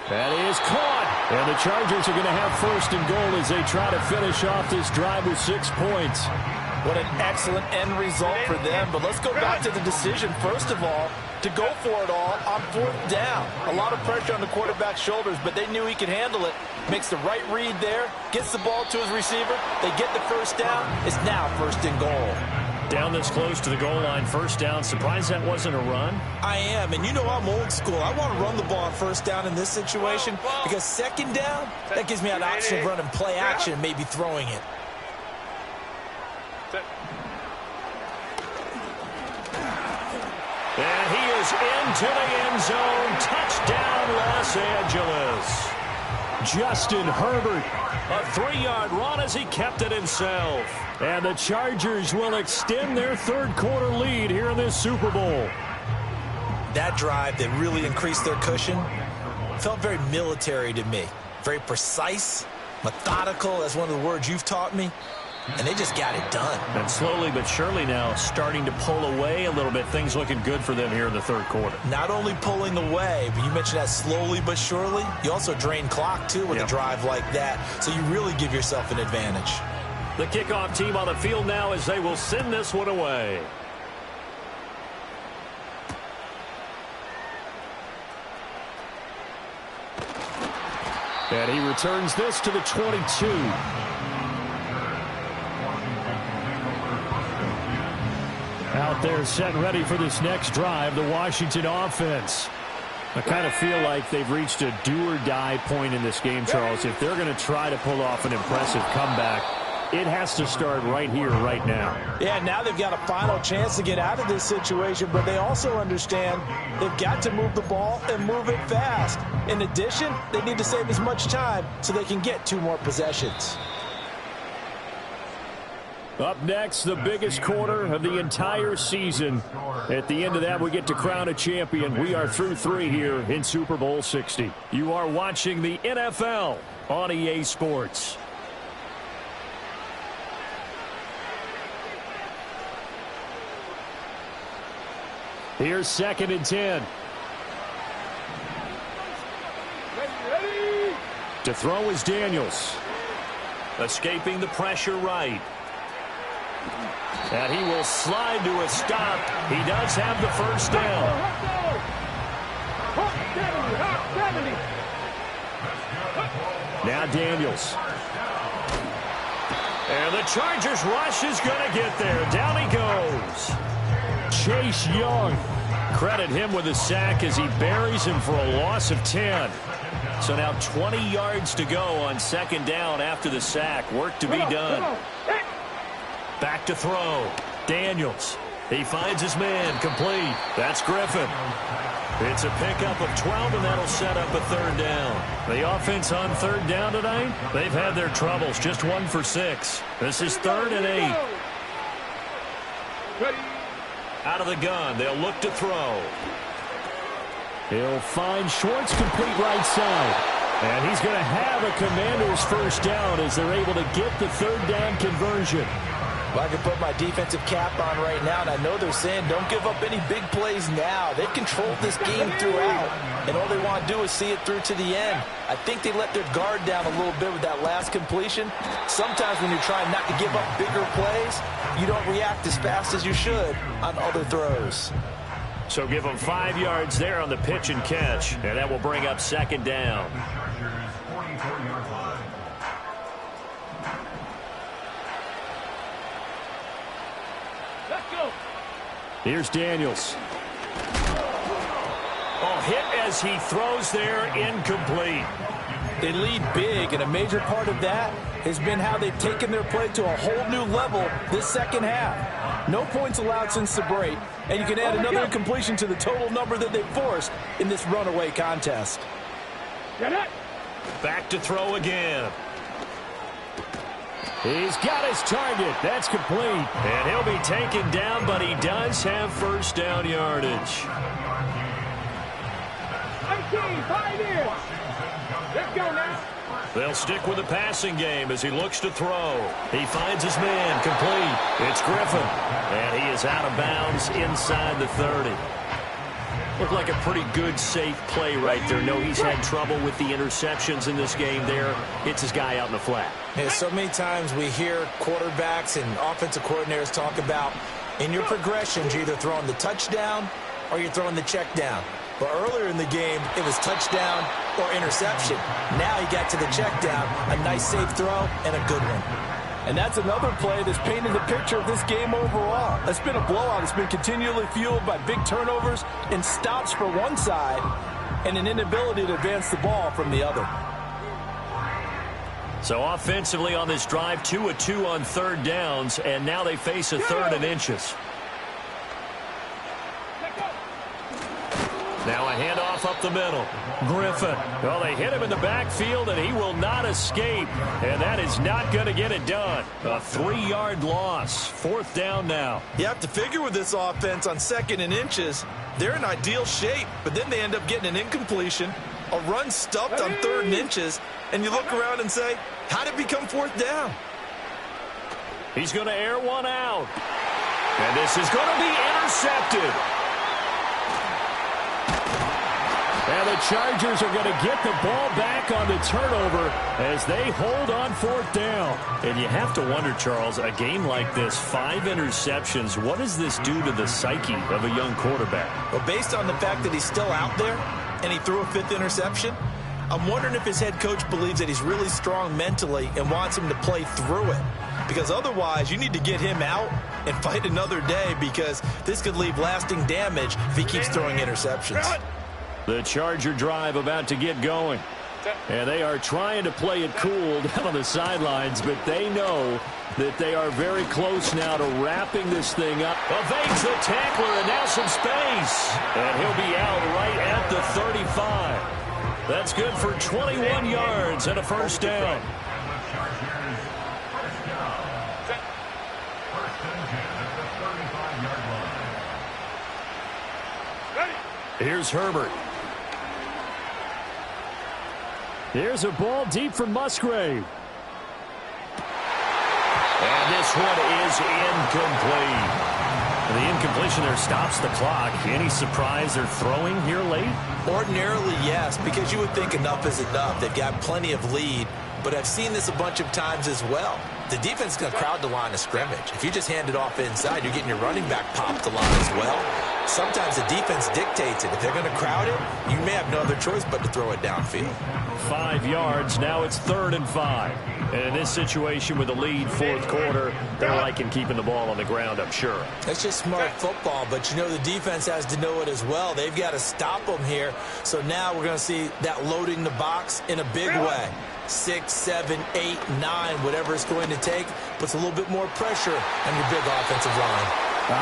That is caught. And the Chargers are going to have 1st and goal as they try to finish off this drive with 6 points. What an excellent end result for them. But let's go back to the decision, first of all, to go for it all on 4th down. A lot of pressure on the quarterback's shoulders, but they knew he could handle it. Makes the right read there, gets the ball to his receiver. They get the first down. It's now 1st and goal. Down this close to the goal line, first down. Surprised that wasn't a run? I am, and you know I'm old school. I want to run the ball on 1st down in this situation because 2nd down, that gives me an option of running play action and maybe throwing it. And he is into the end zone. Touchdown, Los Angeles. Justin Herbert. A 3-yard run as he kept it himself. And the Chargers will extend their third quarter lead here in this Super Bowl. That drive that really increased their cushion felt very military to me. Very precise, methodical, that's one of the words you've taught me. And they just got it done. And slowly but surely now starting to pull away a little bit. Things looking good for them here in the third quarter. Not only pulling away, but you mentioned that slowly but surely. You also drain clock, too, with a drive like that. So you really give yourself an advantage. The kickoff team on the field now as they will send this one away. And he returns this to the 22. Out there set ready for this next drive, the Washington offense. I kind of feel like they've reached a do-or-die point in this game, Charles. If they're going to try to pull off an impressive comeback, it has to start right here, right now. Yeah, now they've got a final chance to get out of this situation, but they also understand they've got to move the ball and move it fast. In addition, they need to save as much time so they can get 2 more possessions. Up next, the biggest quarter of the entire season. At the end of that, we get to crown a champion. We are through 3 here in Super Bowl 60. You are watching the NFL on EA Sports. Here's 2nd and 10. To throw is Daniels. Escaping the pressure right. And he will slide to a stop. He does have the first down. Now Daniels. And the Chargers rush is going to get there. Down he goes. Chase Young. Credit him with a sack as he buries him for a loss of 10. So now 20 yards to go on 2nd down after the sack. Work to be done. Back to throw. Daniels. He finds his man. Complete. That's Griffin. It's a pickup of 12, and that'll set up a 3rd down. The offense on 3rd down tonight, they've had their troubles. Just 1 for 6. This is 3rd and 8. Out of the gun. They'll look to throw. He'll find Schwartz, complete right side. And he's going to have a Commander's first down as they're able to get the 3rd down conversion. Well, I can put my defensive cap on right now, and I know they're saying don't give up any big plays now. They've controlled this game throughout, and all they want to do is see it through to the end. I think they let their guard down a little bit with that last completion. Sometimes when you're trying not to give up bigger plays, you don't react as fast as you should on other throws. So give them 5 yards there on the pitch and catch, and that will bring up 2nd down. Here's Daniels. Oh, hit as he throws there, incomplete. They lead big, and a major part of that has been how they've taken their play to a whole new level this 2nd half. No points allowed since the break, and you can add another incompletion to the total number that they forced in this runaway contest. Back to throw again. He's got his target. That's complete. And he'll be taken down, but he does have first down yardage. Let's go now. They'll stick with the passing game as he looks to throw. He finds his man, complete. It's Griffin. And he is out of bounds inside the 30. Looked like a pretty good, safe play right there. No, he's had trouble with the interceptions in this game there. Hits his guy out in the flat. Yeah, so many times we hear quarterbacks and offensive coordinators talk about in your progressions, you're either throwing the touchdown or you're throwing the check down. But earlier in the game, it was touchdown or interception. Now he got to the check down, a nice safe throw, and a good one. And that's another play that's painted the picture of this game overall. It's been a blowout. It's been continually fueled by big turnovers and stops for one side and an inability to advance the ball from the other. So offensively on this drive, 2 of 2 on 3rd downs, and now they face a 3rd and inches. Now a handoff up the middle. Griffin. Well, they hit him in the backfield, and he will not escape. And that is not going to get it done. A 3-yard loss. 4th down now. You have to figure with this offense on 2nd and inches, they're in ideal shape, but then they end up getting an incompletion, a run stuffed on 3rd and inches, and you look around and say, how did it become 4th down? He's going to air one out. And this is going to be intercepted. And the Chargers are going to get the ball back on the turnover as they hold on 4th down. And you have to wonder, Charles, a game like this, 5 interceptions, what does this do to the psyche of a young quarterback? Well, based on the fact that he's still out there and he threw a 5th interception, I'm wondering if his head coach believes that he's really strong mentally and wants him to play through it. Because otherwise, you need to get him out and fight another day, because this could leave lasting damage if he keeps throwing interceptions. The Charger drive about to get going. And they are trying to play it cool down on the sidelines, but they know that they are very close now to wrapping this thing up. Evades the tackler and now some space. And he'll be out right at the 35. That's good for 21 yards and a first down. Here's Herbert. Here's a ball deep from Musgrave. And this one is incomplete. The incompletion there stops the clock. Any surprise they're throwing here late? Ordinarily, yes, because you would think enough is enough. They've got plenty of lead, but I've seen this a bunch of times as well. The defense is going to crowd the line of scrimmage. If you just hand it off inside, you're getting your running back popped the line as well. Sometimes the defense dictates it. If they're going to crowd it, you may have no other choice but to throw it downfield. 5 yards. Now it's 3rd and 5. And in this situation with the lead fourth quarter, they're liking keeping the ball on the ground, I'm sure. That's just smart football, but you know the defense has to know it as well. They've got to stop them here. So now we're going to see that loading the box in a big way. 6, 7, 8, 9, whatever it's going to take, puts a little bit more pressure on your big offensive line. He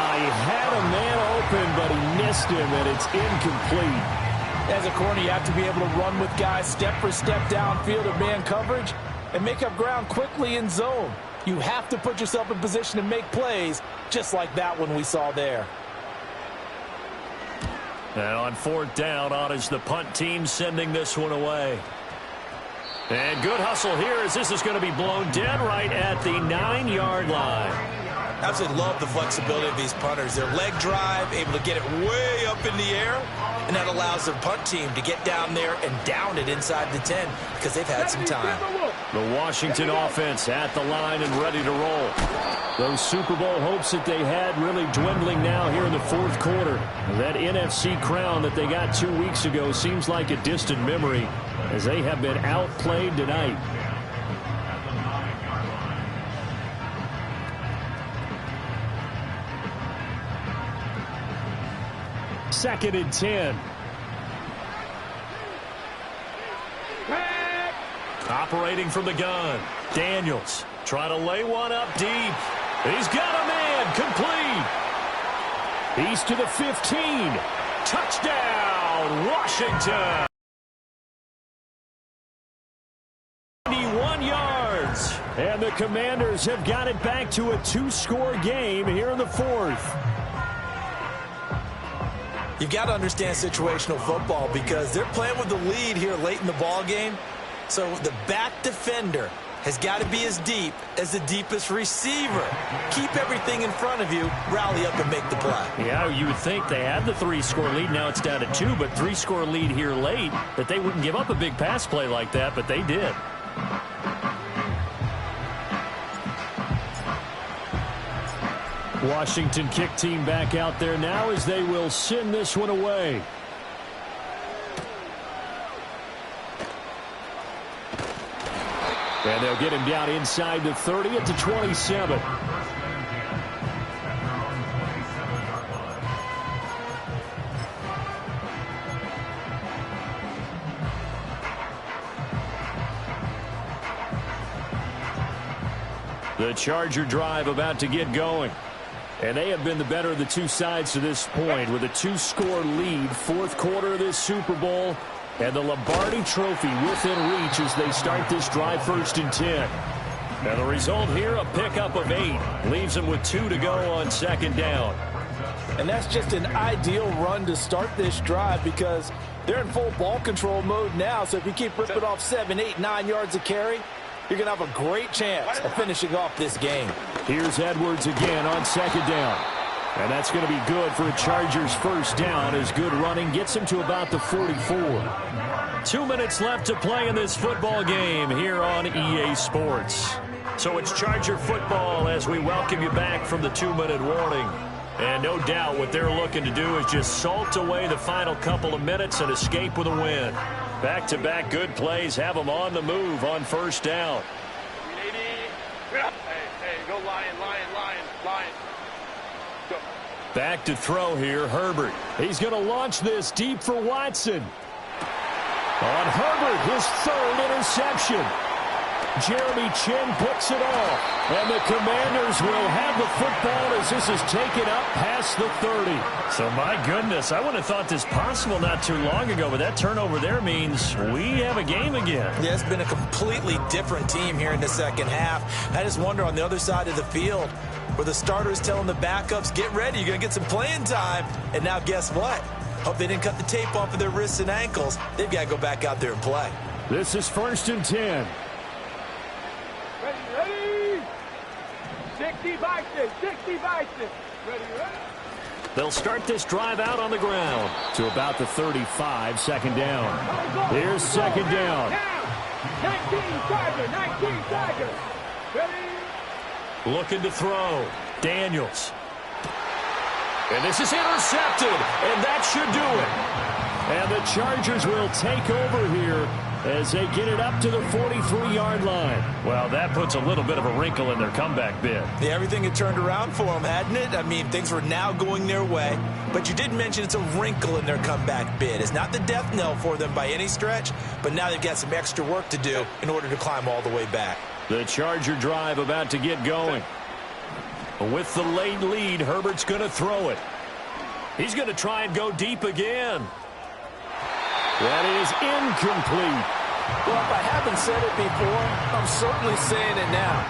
had a man open, but he missed him, and it's incomplete. As a corner, you have to be able to run with guys step for step downfield of man coverage and make up ground quickly in zone. You have to put yourself in position to make plays, just like that one we saw there. And on 4th down, on is the punt team sending this one away. And good hustle here as this is going to be blown dead right at the 9-yard line. Absolutely love the flexibility of these punters. Their leg drive, able to get it way up in the air, and that allows their punt team to get down there and down it inside the 10 because they've had some time. The Washington offense at the line and ready to roll. Those Super Bowl hopes that they had really dwindling now here in the fourth quarter. That NFC crown that they got 2 weeks ago seems like a distant memory as they have been outplayed tonight. Second and 10. Operating from the gun. Daniels trying to lay one up deep. He's got a man. Complete. He's to the 15. Touchdown, Washington. 91 yards. And the Commanders have got it back to a 2-score game here in the fourth. You've got to understand situational football because they're playing with the lead here late in the ball game. So the back defender has got to be as deep as the deepest receiver. Keep everything in front of you, rally up and make the play. Yeah, you would think they had the 3-score lead. Now it's down to 2, but 3-score lead here late, that they wouldn't give up a big pass play like that, but they did. Washington kick team back out there now as they will send this one away. And they'll get him down inside the 30 at the 27. The Charger drive about to get going. And they have been the better of the two sides to this point with a 2-score lead. Fourth quarter of this Super Bowl. And the Lombardi Trophy within reach as they start this drive 1st and 10. And the result here, a pickup of 8. Leaves them with 2 to go on 2nd down. And that's just an ideal run to start this drive because they're in full ball control mode now. So if you keep ripping off 7, 8, 9 yards of carry, you're going to have a great chance of finishing off this game. Here's Edwards again on 2nd down. And that's going to be good for a Chargers 1st down as good running gets him to about the 44. 2 minutes left to play in this football game here on EA Sports. So it's Charger football as we welcome you back from the 2-minute warning. And no doubt what they're looking to do is just salt away the final couple of minutes and escape with a win. Back-to-back good plays have them on the move on 1st down. Hey, go Lion. Go. Back to throw here, Herbert. He's going to launch this deep for Watson. On Herbert, his third interception. Jeremy Chinn picks it off. And the Commanders will have the football as this is taken up past the 30. So, my goodness, I wouldn't have thought this possible not too long ago, but that turnover there means we have a game again. Yeah, it's been a completely different team here in the second half. I just wonder on the other side of the field where the starters telling the backups, get ready, you're going to get some playing time. And now guess what? Hope they didn't cut the tape off of their wrists and ankles. They've got to go back out there and play. This is 1st and 10. Ready? 60 Vikings, 60 Vikings. Ready? They'll start this drive out on the ground. To about the 35, second down. Here's second down. 19 Tiger. Ready? Looking to throw. Daniels. And this is intercepted, and that should do it. And the Chargers will take over here as they get it up to the 43-yard line. Well, that puts a little bit of a wrinkle in their comeback bid. Yeah, everything had turned around for them, hadn't it? I mean, things were now going their way. But you did mention it's a wrinkle in their comeback bid. It's not the death knell for them by any stretch, but now they've got some extra work to do in order to climb all the way back. The Charger drive about to get going. With the late lead, Herbert's going to throw it. He's going to try and go deep again. That is incomplete. Well, if I haven't said it before, I'm certainly saying it now.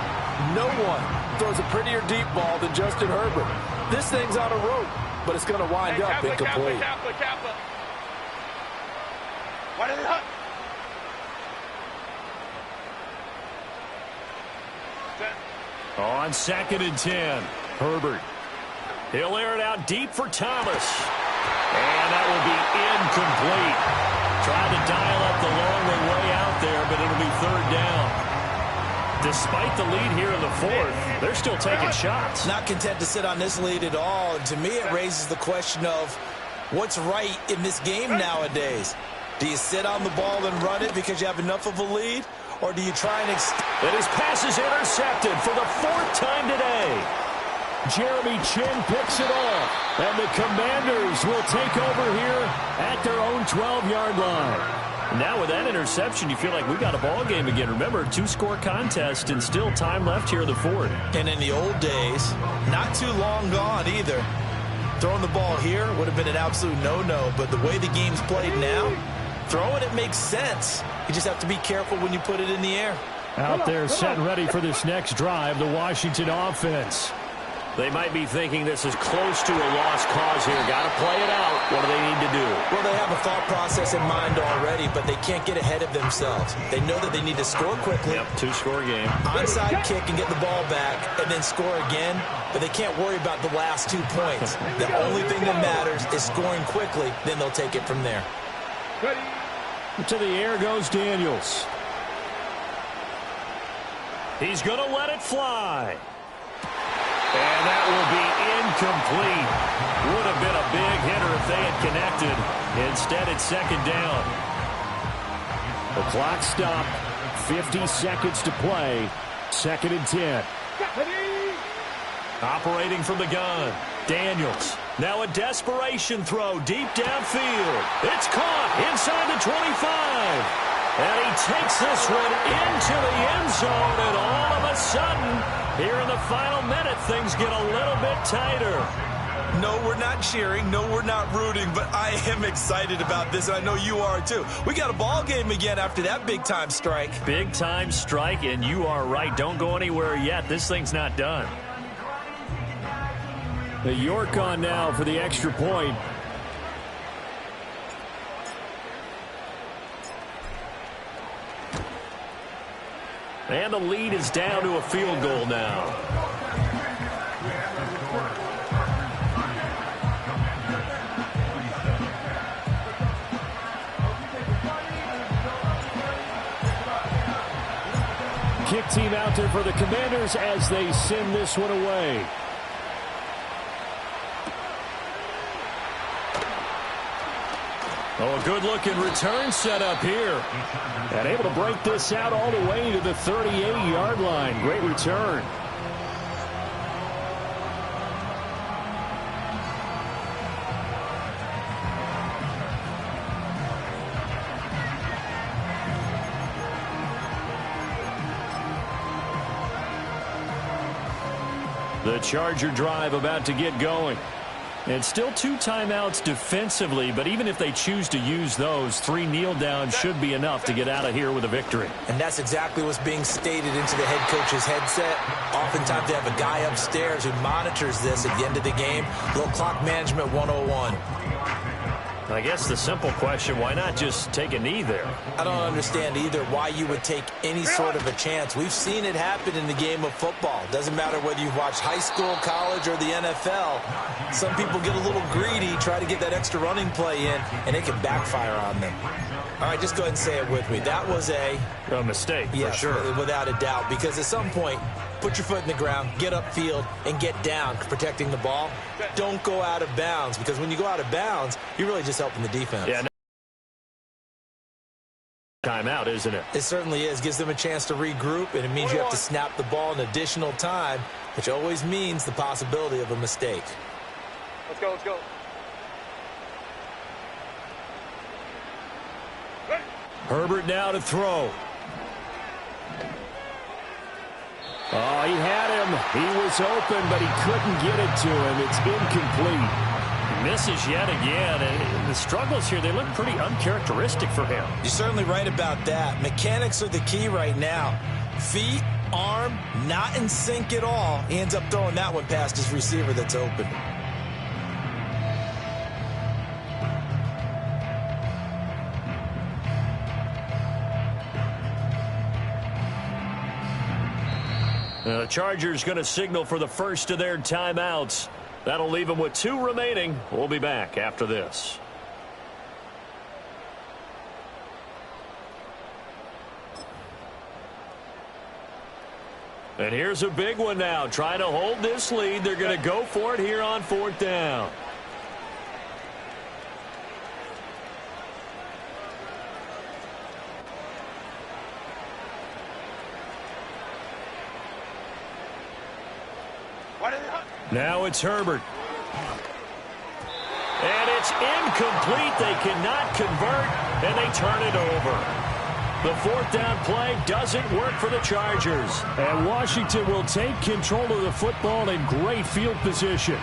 No one throws a prettier deep ball than Justin Herbert. This thing's on a rope, but it's going to wind up incomplete. Kappa. What is it? On 2nd and 10, Herbert. He'll air it out deep for Thomas. And that will be incomplete. Tried to dial up the long way out there, but it'll be 3rd down. Despite the lead here in the 4th, they're still taking shots. Not content to sit on this lead at all. And to me, it raises the question of what's right in this game nowadays. Do you sit on the ball and run it because you have enough of a lead? Or do you try and And his pass is intercepted for the 4th time today. Jeremy Chinn picks it off. And the Commanders will take over here at their own 12-yard line. Now with that interception, you feel like we've got a ball game again. Remember, 2-score contest and still time left here in the 4th. And in the old days, not too long gone either. Throwing the ball here would have been an absolute no-no. But the way the game's played now, throwing it makes sense. You just have to be careful when you put it in the air. Out there set and ready for this next drive, the Washington offense. They might be thinking this is close to a lost cause here. Got to play it out. What do they need to do? Well, they have a thought process in mind already, but they can't get ahead of themselves. They know that they need to score quickly. Yep, 2-score game. Onside kick and get the ball back and then score again, but they can't worry about the last 2 points. The only thing that matters is scoring quickly, then they'll take it from there. To the air goes Daniels. He's going to let it fly. And that will be incomplete. Would have been a big hitter if they had connected. Instead, it's 2nd down. The clock stopped. 50 seconds to play. 2nd and 10. Operating from the gun. Daniels. Now a desperation throw deep downfield. It's caught inside the 25. And he takes this one into the end zone. And all of a sudden, here in the final minute, things get a little bit tighter. No, we're not cheering. No, we're not rooting. But I am excited about this. And I know you are, too. We got a ball game again after that big-time strike. Big-time strike, and you are right. Don't go anywhere yet. This thing's not done. The York on now for the extra point. And the lead is down to a field goal now. Kick team out there for the Commanders as they send this one away. Oh, a good-looking return set up here. And able to break this out all the way to the 38-yard line. Great return. The Charger drive about to get going. And still 2 timeouts defensively, but even if they choose to use those, 3 kneel downs should be enough to get out of here with a victory. And that's exactly what's being stated into the head coach's headset. Oftentimes they have a guy upstairs who monitors this at the end of the game. A little clock management 101. I guess the simple question, why not just take a knee there? I don't understand either why you would take any sort of a chance. We've seen it happen in the game of football. Doesn't matter whether you've watched high school, college, or the NFL. Some people get a little greedy, try to get that extra running play in, and it can backfire on them. All right, just go ahead and say it with me. That was a mistake, yes, for sure. Without a doubt, because at some point, put your foot in the ground, get upfield, and get down protecting the ball. Don't go out of bounds, because when you go out of bounds, you're really just helping the defense. Yeah. Timeout, isn't it? It certainly is. Gives them a chance to regroup, and it means you have to snap the ball an additional time, which always means the possibility of a mistake. Let's go, let's go. Herbert now to throw. Oh, he had him. He was open, but he couldn't get it to him. It's incomplete. He misses yet again, and the struggles here, they look pretty uncharacteristic for him. You're certainly right about that. Mechanics are the key right now. Feet, arm, not in sync at all. He ends up throwing that one past his receiver that's open. The Chargers going to signal for the first of their timeouts. That'll leave them with 2 remaining. We'll be back after this. And here's a big one now. Trying to hold this lead. They're going to go for it here on 4th down. Now it's Herbert. And it's incomplete. They cannot convert, and they turn it over. The 4th down play doesn't work for the Chargers. And Washington will take control of the football in great field position.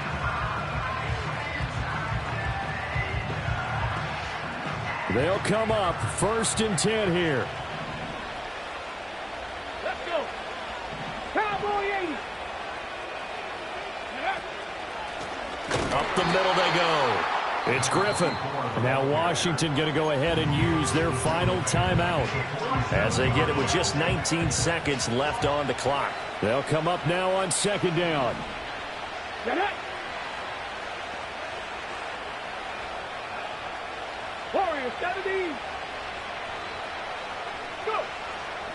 They'll come up 1st and 10 here. Let's go. Cowboy 80. Up the middle they go. It's Griffin. Now Washington going to go ahead and use their final timeout. As they get it with just 19 seconds left on the clock. They'll come up now on 2nd down. Get it. Warriors 70. Go.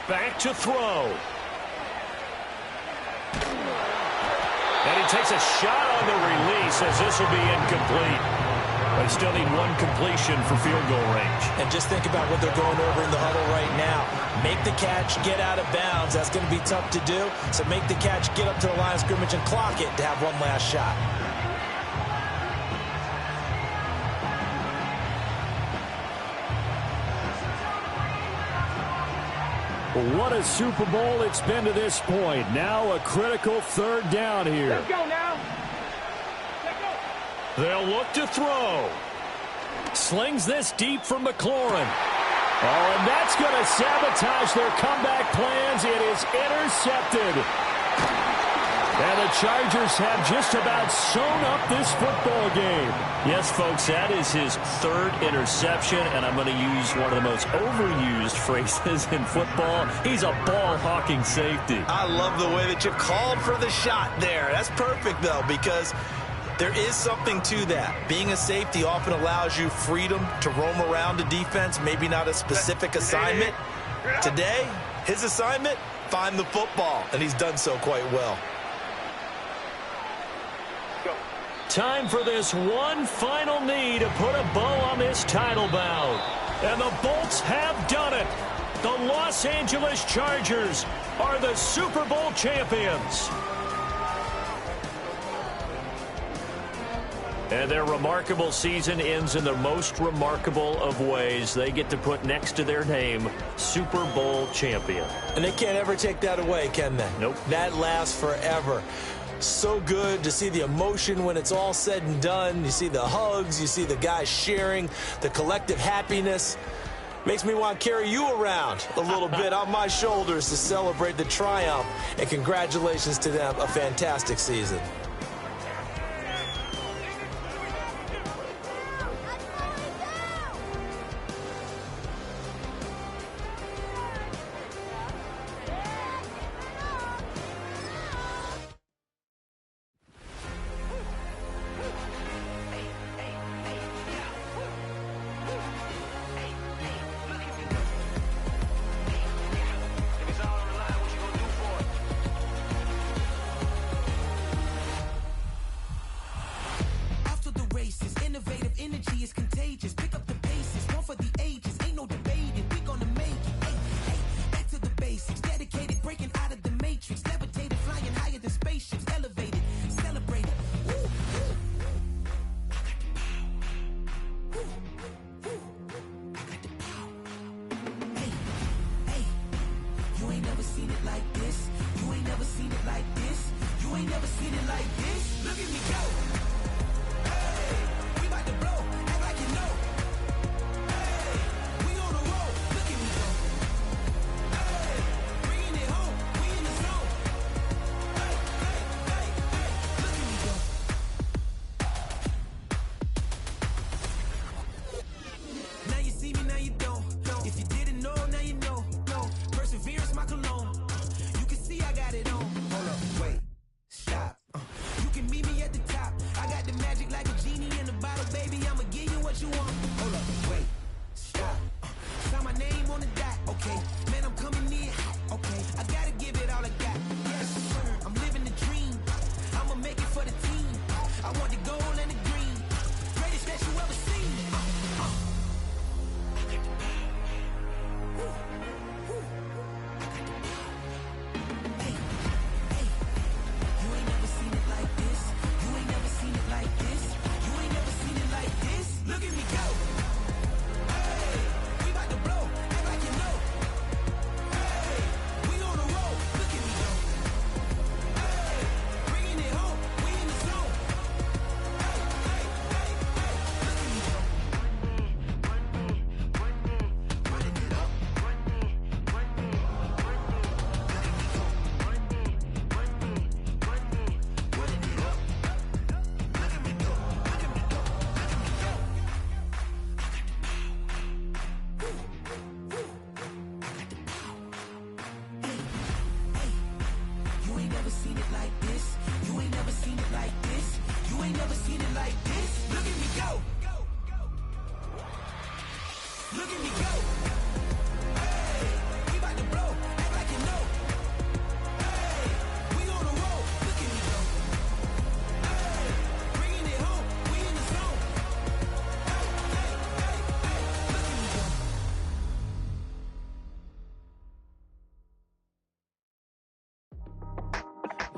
Back to throw. And he takes a shot on the release as this will be incomplete. They still need 1 completion for field goal range. And just think about what they're going over in the huddle right now. Make the catch, get out of bounds. That's going to be tough to do. So make the catch, get up to the line of scrimmage, and clock it to have 1 last shot. What a Super Bowl it's been to this point. Now a critical 3rd down here. Let's go now. Let's go. They'll look to throw. Slings this deep from McLaurin. Oh, and that's going to sabotage their comeback plans. It is intercepted. And the Chargers have just about sewn up this football game. Yes, folks, that is his 3rd interception, and I'm going to use one of the most overused phrases in football. He's a ball-hawking safety. I love the way that you called for the shot there. That's perfect, though, because there is something to that. Being a safety often allows you freedom to roam around a defense, maybe not a specific assignment. Today, his assignment, find the football, and he's done so quite well. Time for this one final knee to put a bow on this title bout. And the Bolts have done it. The Los Angeles Chargers are the Super Bowl champions. And their remarkable season ends in the most remarkable of ways. They get to put next to their name, Super Bowl champion. And they can't ever take that away, can they? Nope. That lasts forever. So good to see the emotion when it's all said and done. You see the hugs, you see the guys sharing, the collective happiness. Makes me want to carry you around a little bit on my shoulders to celebrate the triumph. And congratulations to them, a fantastic season.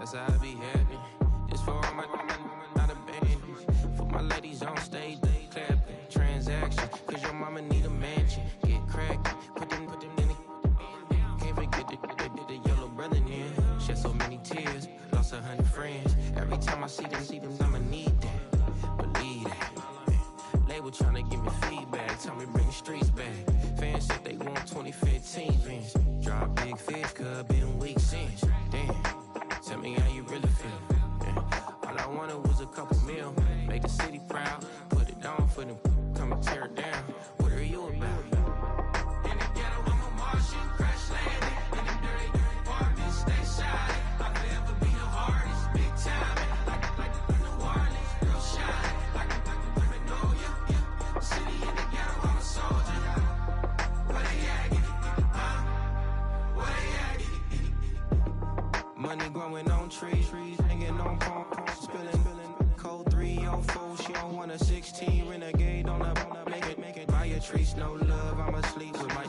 That's how I be heading. Just for all my not abandoned. For my ladies on stage, they clapping. Transaction, cause your mama need a mansion. Get cracked, put them in the. Can't forget the yellow brother in. Shed so many tears, lost 100 friends. Every time I see them, I'ma need that. Believe that. Label tryna give me feedback, tell me bring the streets back. Fans said they want 2015 Vince. Drop big fish, cuz been weeks since. Damn. Tell me how you really feel. Yeah. All I wanted was a couple mil. Make the city proud. Put it down for them. Come and tear it down. What are you about? In the ghetto, I'm a Martian. Crash landing. In them dirty apartments, stay shine. I forever be the hardest. Big time. Like the New Orleans. Real shine. Like Magnolia. City in the ghetto, I'm a soldier. Where they at? Where they at? Money growing on trees, hanging on palm, spilling, code 304. She don't want a 16 renegade on the make it buy a tree, no love. I'm asleep with my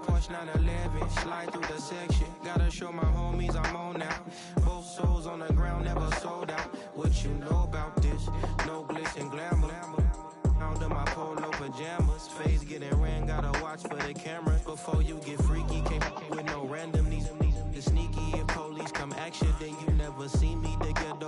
Porsche 911, slide through the section. Gotta show my homies I'm on now. Both souls on the ground, never sold out. What you know about this? No glitz and glamour. Under my polo pajamas, face getting ran. Gotta watch for the cameras before you get freaky. Can't with no random these sneaky. If police come action, then you never see me. They get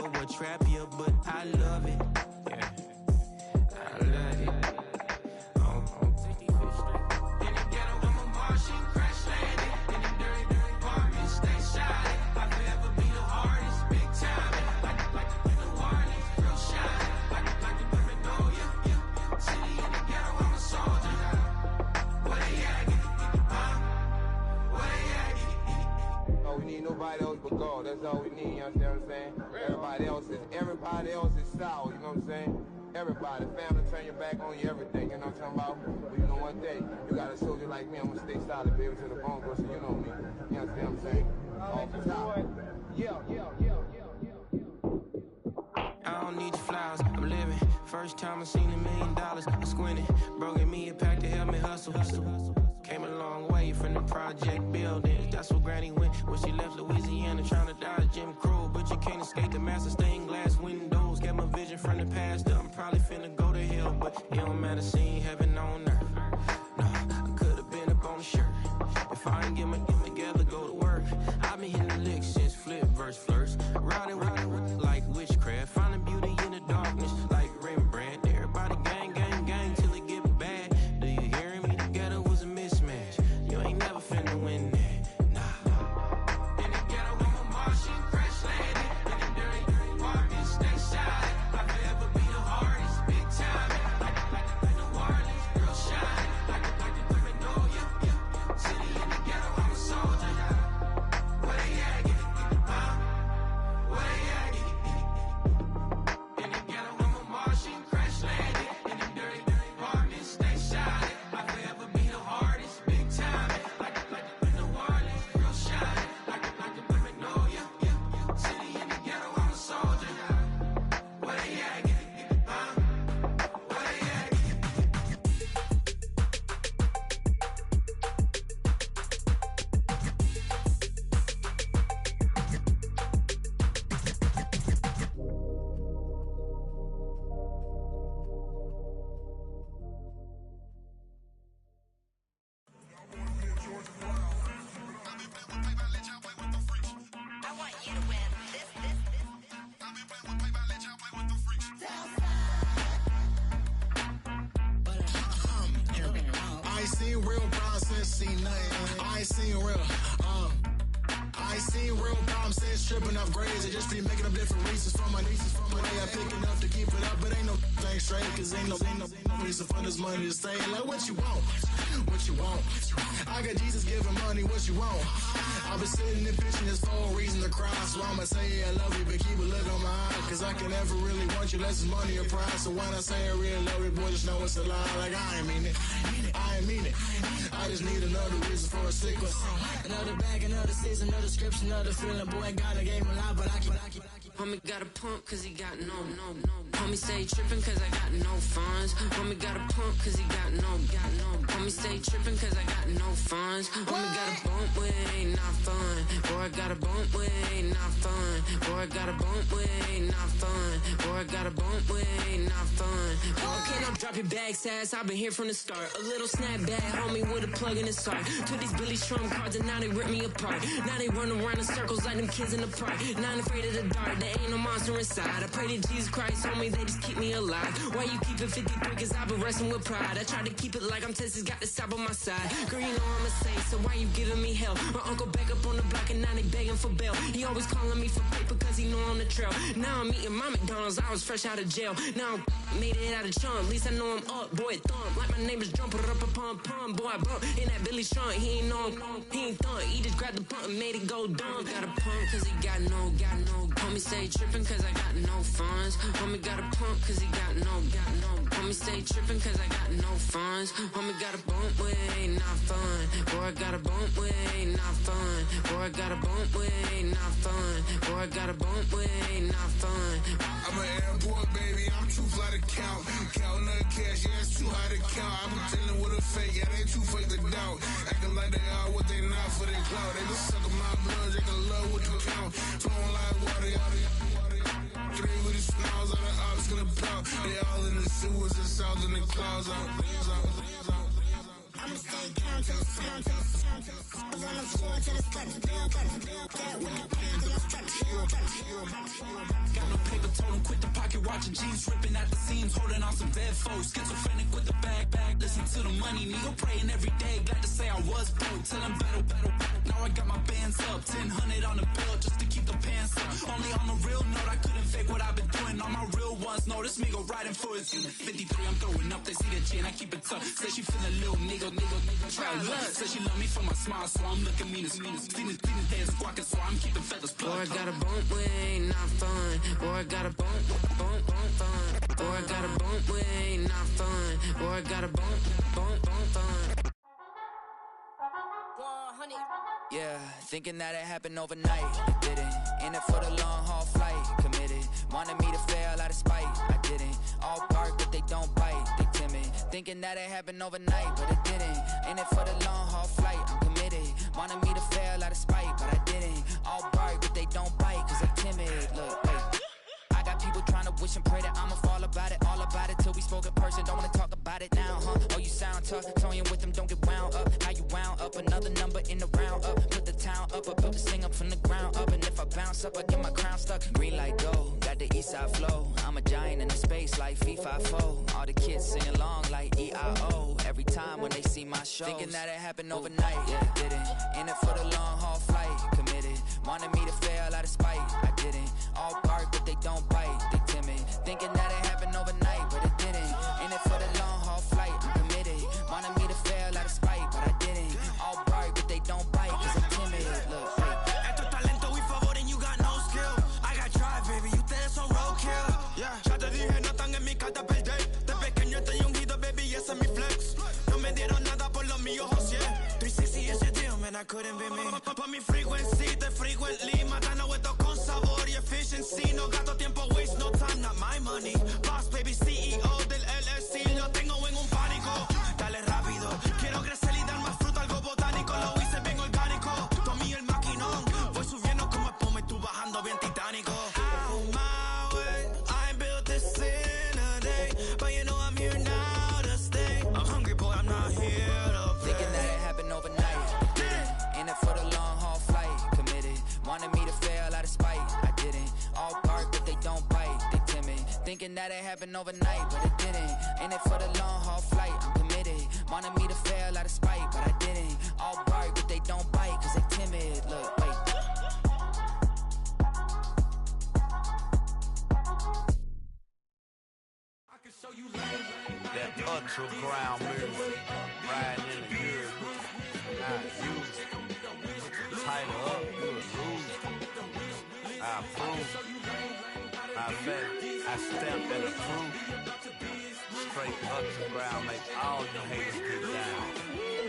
We need nobody else but God. That's all we need, you understand what I'm saying? Everybody else is sour, you know what I'm saying? Everybody, family, turn your back on you, everything, you know what I'm talking about? But you know one day, you got a soldier like me, I'm gonna stay solid, baby, to the bone, so you know me. You understand what I'm saying? Off the top. I don't need your flowers, I'm living. First time I seen $1 million, I squinted. Bro, give me a pack to help me hustle. Came a long way from the project buildings. That's where Granny went when she left Louisiana, trying to dodge Jim Crow. But you can't escape the master stained glass windows. Got my vision from the past, I'm probably finna go to hell, but it don't matter, seeing heaven on earth. No, I could've been up on the shirt. If I ain't get my together, go to work. I've been hitting the licks since flip verse first. Riding like witchcraft, finding beauty in the darkness like Rembrandt. Everybody gang, gang, gang till it get bad. Do you hear me? The ghetto was a mismatch. You ain't never finna win that. Nah. In the ghetto, I'm a Martian crash landing. In the dirty apartments, stay silent. I'll forever be the hardest, big time. Like the Warlins, girl shine. Like the Paranoia. City in the ghetto, I'm a soldier. Where they at? Get the power. Where they at? In the ghetto, I'm a Martian crash landing. In the dirty apartments, stay silent. I'll forever be the hardest, big time. Like the Warlins, girl shine. Like the Paranoia. City in the ghetto, I'm a soldier. Where they at? Get the power. Where they at? I want you to win this. I ain't seen real problems since seen nothing. I ain't seen real problems since tripping up grades. I just be making up different reasons for my nieces. Way I pick enough to keep it up, but ain't no thing straight. Cause ain't no reason for this money to stay. Like what you want? What you want? I got Jesus giving money, what you want? I've been sitting and pitching this for a reason to cry. So I'ma say I love you, but keep a look on my eye. Cause I can never really want you unless it's money or prize. So when I say I really love you, boy, just know it's a lie. Like I ain't mean it. I ain't mean it. I just need another reason for a sequence. Another bag, another season, another description, another feeling. Boy, got a game a lot, but I keep. Homie got a pump cause he got no. Homie stay trippin' cause I got no funds. Homie got a pump cause he got no. Homie stay trippin' cause I got no funds. Homie got a bump with it ain't not fun. Boy, I got a bump with it ain't not fun. Boy, I got a bump with it ain't not fun. Boy, I got a bump with it ain't not fun. Boy, can I drop your bag, sass? I've been here from the start. A little snapback, homie with a plug in his heart. Took these Billy Trump cards and now they rip me apart. Now they run around in circles like them kids in the park. Now I'm afraid of the dark. There ain't no monster inside. I pray to Jesus Christ, homie, they just keep me alive. Why you keep it 53? Cause I've been wrestling with pride. I try to keep it like I'm Texas, got the stop on my side. Girl, you know I'm a saint, so why you giving me hell? My uncle back up on the block and now they begging for bail. He always calling me for paper cause he know I'm the trail. Now I'm eating my McDonald's, I was fresh out of jail. Now I'm made it out of chunk, at least I know I'm up. Boy, thump, like my name is Jumper up a pump. Boy, I bump in that Billy Strong, he ain't know, he ain't thump. He just grabbed the pump and made it go dumb. Got a pump cause he got no. Homie stay trippin' cause I got no funds. Homie got a pump cause he got no. Homie stay trippin' cause I got no funds. Homie got a bump with it ain't not fun. Boy, I got a bump with it ain't not fun. Boy, I got a bump with it ain't not fun. Boy, I got a bump with it ain't not fun. I'm an airport baby, I'm too fly to count. Counting the cash, yeah, it's too high to count. I'm dealing with a fake, yeah, they too fake to doubt. Acting like they are what they not for their clout. They just suckin' my blood, they can love what you count. Flowing like water, three with the smiles on the ops gonna pop. They all in the sewers and south in the clouds. I'ma stay down to the sound, on the floor to the skirt, that with the pound in the structure. Got no paper, told him quit the pocket watching jeans ripping at the seams, holding on some bad foes. Schizophrenic with the bag. Listen to the money, nigga praying every day. Glad to say I was broke, tell him battle. Now I got my bands up, 1,000 on the bill just to keep the pants up. Only on the real note, I couldn't fake what I've been doing. All my real ones know this nigga riding for his unit. 53, I'm throwing up, they see the chin, I keep it tough. Say she feeling little nigga, try love. Say she love me for my smile, so I'm looking mean as Seen his dance squawking, so I'm keeping feathers plucked. Boy, I got a bump, we ain't not fun. Boy, I got a bump, fun. Boy, I got a bump, we ain't not fun. Boy, I got a bump, fun. Yeah, thinking that it happened overnight, it didn't. In it for the long haul flight, committed. Wanted me to fail out of spite, I didn't. All bark but they don't bite, they timid. Thinking that it happened overnight, but it didn't. In it for the long haul flight, I'm committed. Wanted me to fail out of spite, but I didn't. All bark but they don't bite, cause I'm timid. Look, wait. I got people trying to wish and pray that I'ma fall about it, all about it till we spoke in person. Don't wanna talk about it now, huh? Oh, you sound tough, toying with them, don't get wound up. How you wound up? Another number in the round up. Put the town up, I built this thing up from the ground up. And if I bounce up, I get my crown stuck. Green light go, got the east side flow. I'm a giant in the space like FIFA4. All the kids sing along like EIO. Every time when they see my shows. Thinking that it happened overnight, yeah, it didn't. In it for the long haul flight, committed. Wanted me to fail out of spite, I didn't. All bark but they don't bite, they timid. Thinking that it happened overnight, but it didn't. In it for the long haul flight, I'm committed. Wanted me to fail out of spite, but I didn't. All bark but they don't bite, cause I'm timid. Look, Esto es talento y favor and you got no skill. I got drive, baby, ustedes son roadkill. Yeah, ya te dije, no están en mi carta perder. De pequeño estoy ungido, baby, y ese es mi flex. No me dieron nada por lo mío, José. 360 is your deal, man, I couldn't be me. Pa' mi frequency, te frequently. Matando esto con sabor y efficiency. No gasto tiempo, waste no time, not my money. Boss, baby, CEO del LLC. Lo tengo en un pánico. Dale rápido, quiero crecer y dar más fruto, algo botánico. Lo hice bien orgánico. Tomé el maquinón. Voy subiendo como espuma y tú bajando bien titánico. Out my way, I built this in a day. But you know I'm here now to stay. I'm hungry, boy, I'm not here to play. thinking that it happened overnight, it didn't. In it for the long haul flight, committed. Wanted me to fail out of spite, I didn't. All bark but they don't bite, they timid. Thinking that it happened overnight, but it didn't. In it for the long haul flight, I'm committed. Wanted me to fail out of spite, but I didn't. All bark but they don't bite, cause they timid. Look, wait. That ultra ground music, riding in the good, not you. Tighten up, you a loser. I approve. I bet, I stamp and approve. Straight ultra ground, make all you haters get down.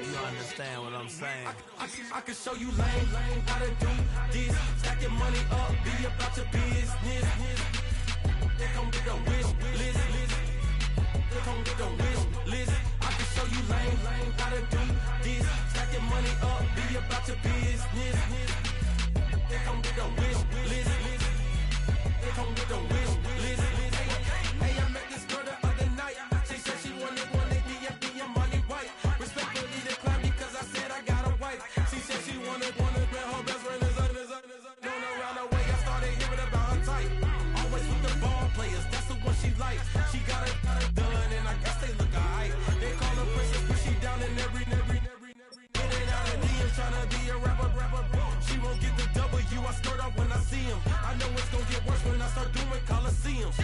You understand what I'm saying? I can show you lame, how to do this. Stack your money up, be about your business. They come with a wish list. They come with a wish list. I can show you lame, how to do this. Stack your money up, be about your business. They come with a wish list. They come with a wish list. Hey, I met this girl the other night. She said she wanted be a money white. Respectfully declined because I said I got a wife. She said she wanted when her best friend is known around the way. I started hearing about her type. Always with the ball players, that's the one she likes. She got it done, and I guess they look alright. They call her princess, but she down in every. In and out of DMs, tryna be a rapper. She won't get the W, I skirt off when I see him. I know it's gonna get worse when I start doing Coliseums.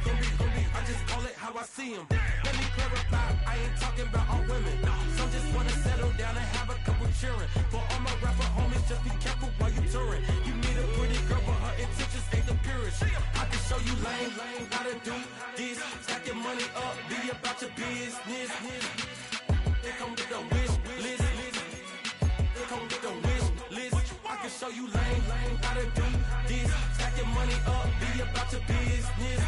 Gonna be, I just call it how I see him. Let me clarify, I ain't talking about all women. Some just wanna settle down and have a couple cheering. For all my rapper homies, just be careful while you touring. You meet a pretty girl, but her intentions ain't the purest. I can show you lame, how to do this. Stack your money up, be about your business. They come with a wish list. They come with a wish list. I can show you lame, how to do this. Stack your money up, be about your business.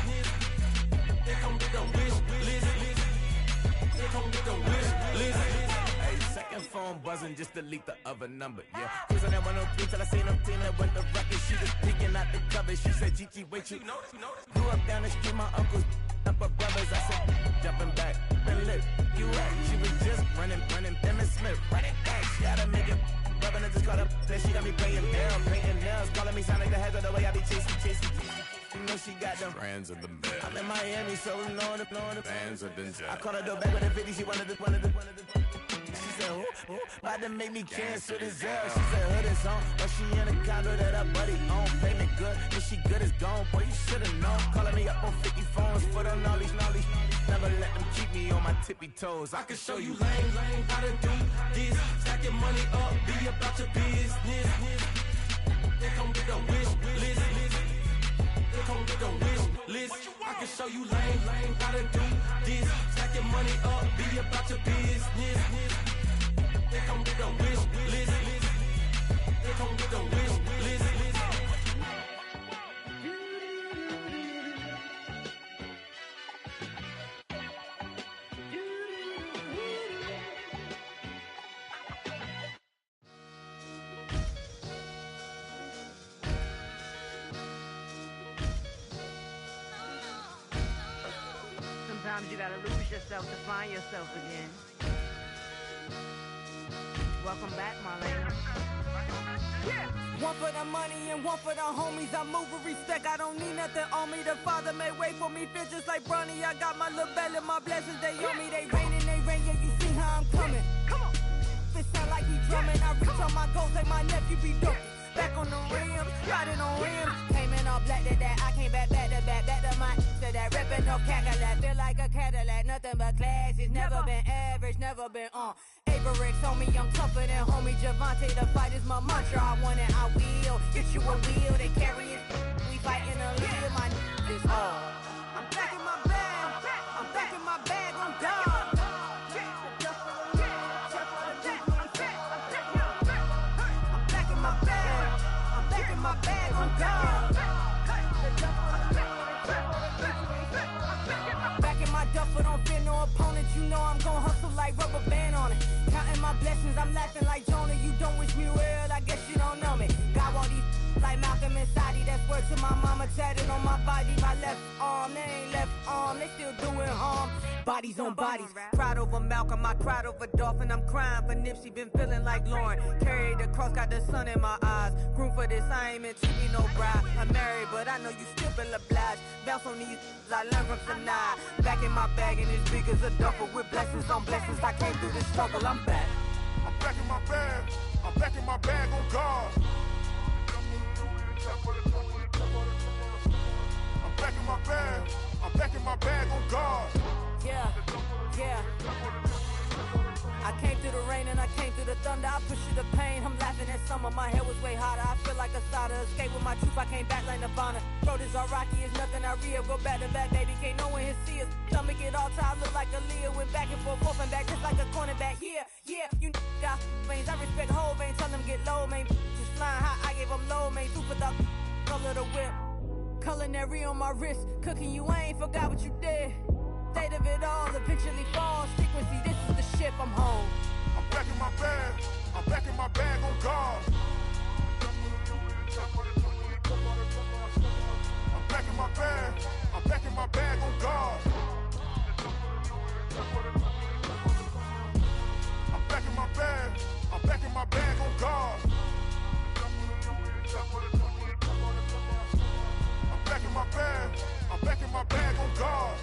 They come with a wish list. They come with a wish list. Hey, second phone buzzing, just delete the other number, yeah. Cruising at 103 till I seen them teaming with the record. She was peeking out the cover. She said, Gigi, wait, you grew up down the street, my uncles up her brothers. I said, jumping back, been lit. You at? She was just running, Emmett Smith, running back. She had to make it Rubbing it just caught up, then she got me paying bill, painting nails, calling me sound like the heads of the way I be chasing. You know she got them Brands of the bell. I'm in Miami, so you know the Fans of Denzel. I caught her door back with a 50, she wanted the. She said, who, about to make me cancel this L. She said, hood is on, but she in a condo that her buddy own. Payment good, if she good is gone, boy, you should've known. Calling me up on 50 phones, foot on all these. Never let them keep me on my tippy toes. I can show you lame, how to do this. Stack your money up, be about your business. They come with a wish list. They come with a wish list. I can show you lame, how to do this. Stack your money up, be about your business. They come with a wish list. They come with a wish list. Sometimes you gotta lose yourself to find yourself again. Welcome back, Marlena. Yeah. One for the money and one for the homies. I move with respect, I don't need nothing on me. The Father made way for me, bitch, just like Bronny. I got my little belly, my blessings, they on me. They rain, yeah, you see how I'm coming. Come on. It sound like he drumming. I reach on my goals like my nephew be dope. Back on the rims, riding on rims. Came in all black to that, I came back to my to that ripping no Cadillac. Feel like a Cadillac, nothing but class. It's never been average, never been on. Averix on me, I'm tougher than homie Javante. The fight is my mantra, I want it, I will. Get you a wheel, they carry it. We fighting a lead, my is all. I'm back in my bag on God. My bag on God. Back in my duffel, don't fear no opponent. You know I'm gon' hustle like rubber band on it. Counting my blessings, I'm laughing like Jonah. You don't wish me well, I guess you don't know me. Got all these like Malcolm and Sadie. That's word to my mama, tatted on my body. My left arm, they ain't left arm, they still doing harm. Bodies on bodies, cried over Malcolm, I cried over Dolphin. I'm crying for Nipsey, been feeling like Lauren. Carried the cross, got the sun in my eyes. Groom for this, I ain't meant to be no bride. I'm married, but I know you still feel obliged. Bounce on these, I learned from Sanaa. Back in my bag, and it's big as a duffel. With blessings on blessings, I came through this struggle, I'm back. I'm back in my bag, I'm back in my bag on God. I'm back in my bag, I'm back in my bag on God. Yeah. I came through the rain and I came through the thunder. I pushed through the pain, I'm laughing at summer. My head was way hotter, I feel like a solder. Escape with my truth, I came back like Nirvana. Road is all rocky, it's nothing I real. Go back to back, baby, can't no one here see us. Stomach it all tied, look like a Leah. Went back and forth and back, just like a cornerback. Yeah, you got veins, I respect whole veins. Tell them get low, man. Just flying high, I gave them low, man. Super the color the whip. Culinary on my wrist, cooking you, I ain't forgot what you did. State of it all, eventually falls. Frequency, this is the ship, I'm home. I'm back in my bag, I'm back in my bag on God. I'm back in my bag, I'm back in my bag on God. I'm back in my bag, I'm back in my bag on God. I'm back in my bag, I'm back in my bag on God.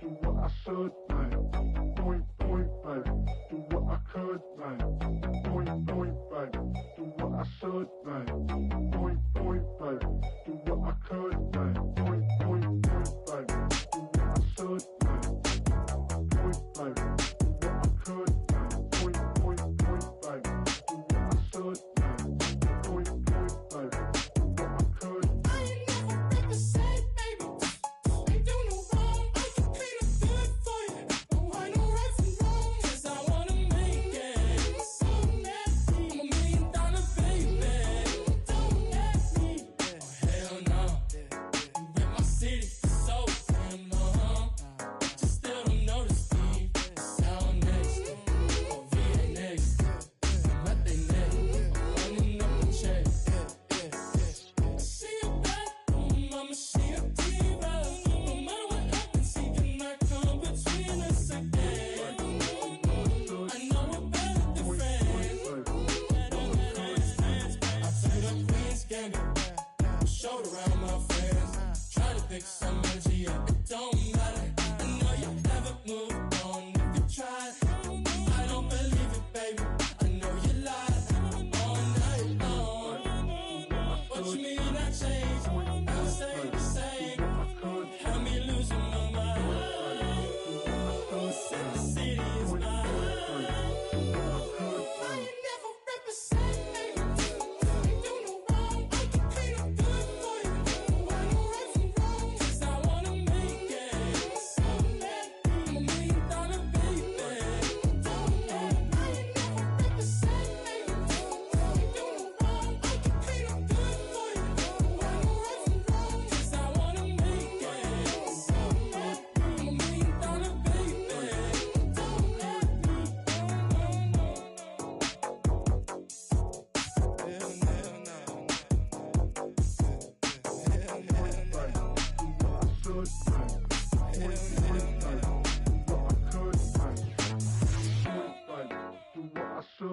Do what I should, like. Point, baby. Do what I could, like. Point, baby. Do what I should, like. Point, baby. Do what I could, like. Point, baby. Do what I should, like. Point, baby. Do what I could, like. Point, baby. Do what I should, like. Point, baby. Do what I could. I ain't never read the same, baby. Ain't do no wrong. I can be the good for you. Don't want no rights and wrongs. 'Cause I wanna make it. So nasty. I'm $1 million baby. Don't ask me. Oh, hell no.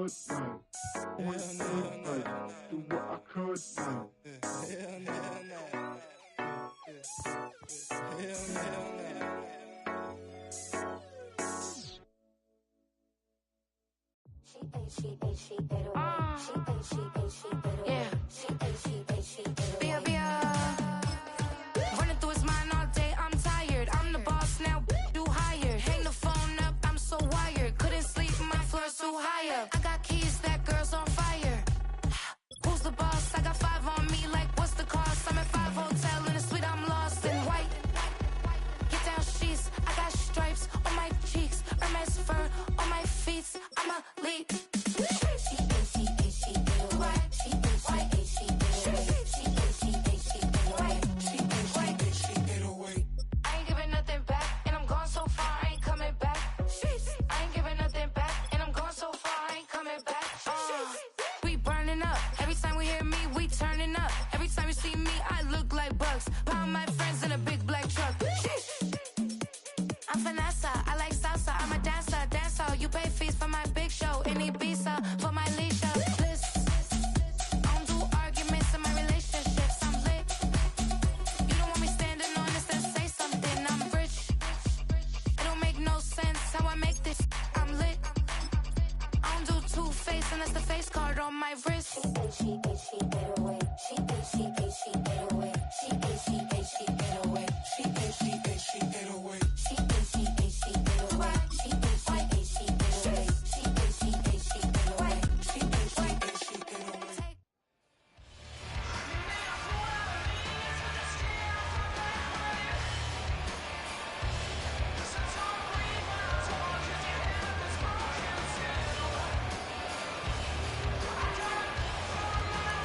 could now. Point, fight. Do what I could now. Running through his mind all day, I'm tired. I'm the boss now, do hired. Hang the phone up, I'm so wired. Couldn't sleep, my floor's too high up. I got keys, that girl's on fire. Who's the boss? I got 5 on me, like what's the cost? I'm at 5 hotel in a suite, I'm lost in white. Get down sheets, I got stripes on my cheeks, Hermes fur on my feet. I'm a lead. I ain't giving nothing back, and I'm gone so far, I ain't coming back. I ain't giving nothing back, and I'm gone so far, I ain't coming back. We burning up. Every time we hear me, we turning up. Every time you see me, I look like bugs. Pound my friends in a big black truck. I'm Vanessa, I like salsa, I'm a dancer, You pay fees for my big show in Ibiza, for my leisure. I don't do arguments in my relationships, I'm lit. You don't want me standing on this, then say something, I'm rich. It don't make no sense how I make this, I'm lit. I don't do two-face unless the face card on my wrist.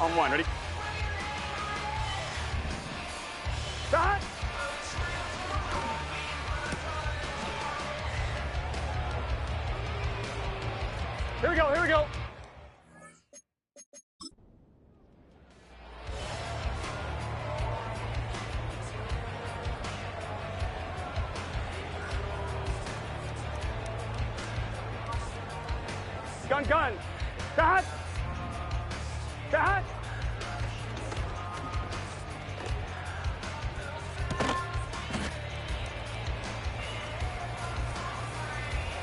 On one, ready? Start! Here we go, here we go. Gun. Start! Start!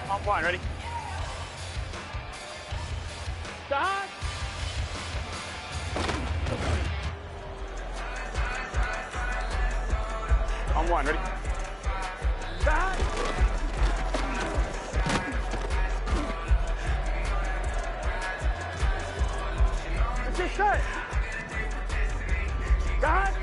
On one, ready? Start! On one, ready? Start! It's just set. Start!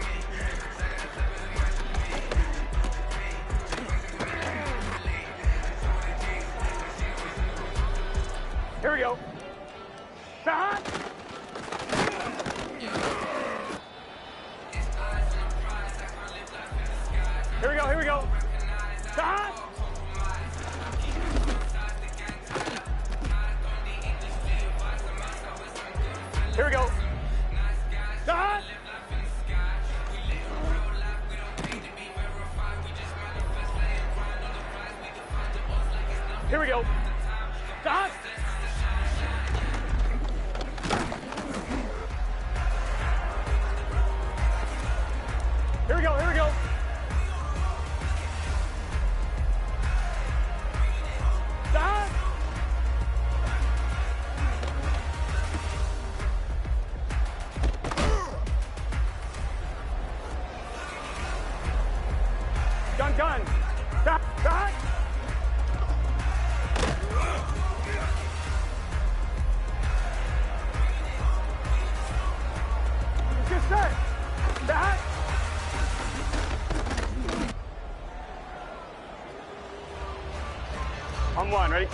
Here we go. Start! Here we go, here we go. Start! Here we go. Start! Here we go. Start! Here we go, here we go. Stop. Gun. Stop. Stop. Just set. Stop. On one, ready?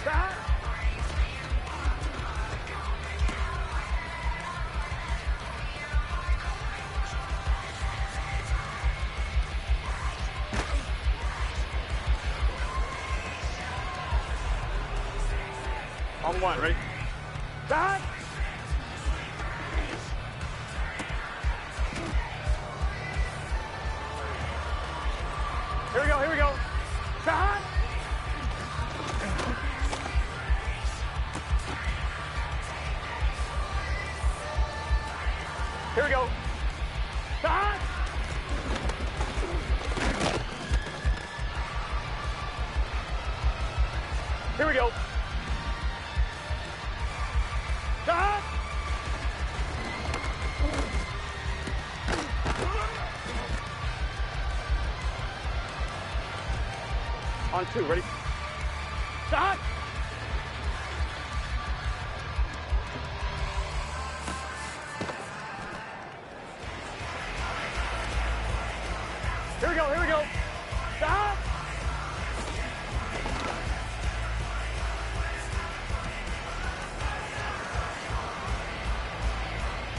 Stop. On one, ready? Stop. Here we go, here we go. Stop. Here we go. Stop. Here we go. Stop. On two, ready? Stop. Here we go, here we go. Stop.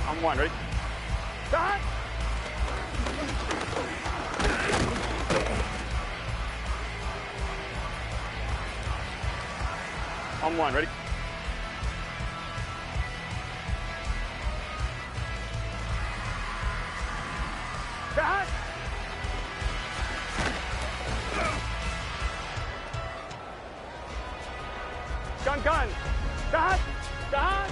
On one, ready? Stop. On one, ready? Stop. Gun. Stop. Stop.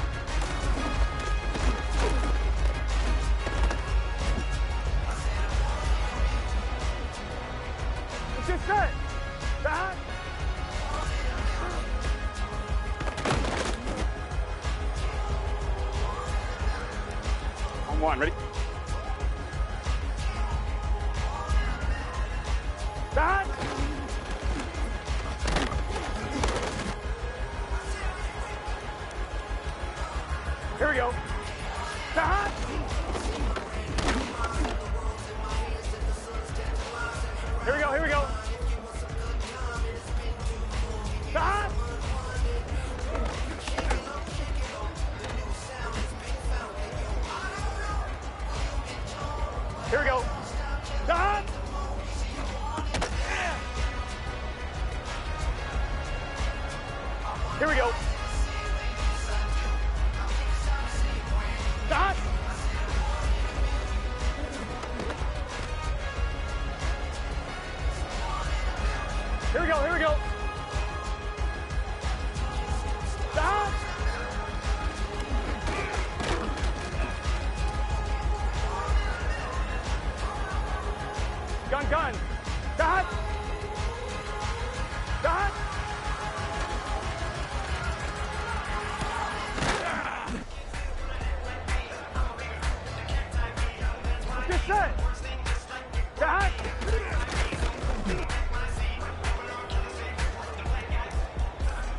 It's just set. Stop. On one, ready? Stop. Here we go. Stop. Here we go, here we go. Stop. Here we go. Stop. Here we go. Stop. Here we go, here we go. Stop. Gun. Stop. Stop. Just set. Stop.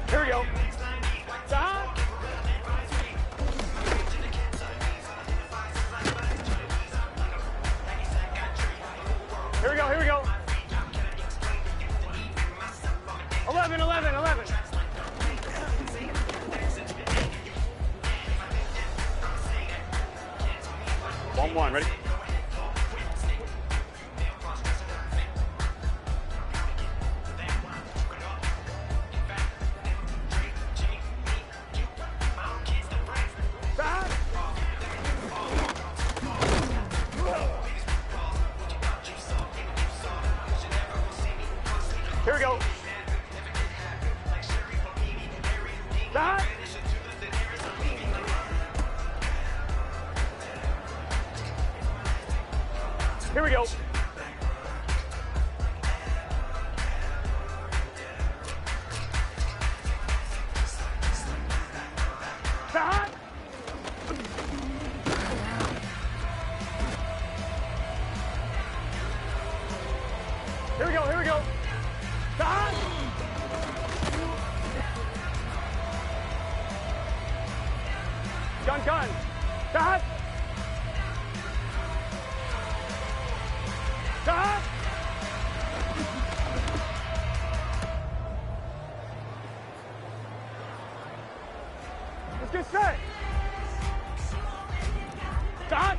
Here we go. Stop. Here we go, here we go. 11. 1-1, ready? Stop. Here we go. Stop. Here we go. Stop. Here we go, here we go. Stop. Gun. Stop. Stop. Let's get set. Stop.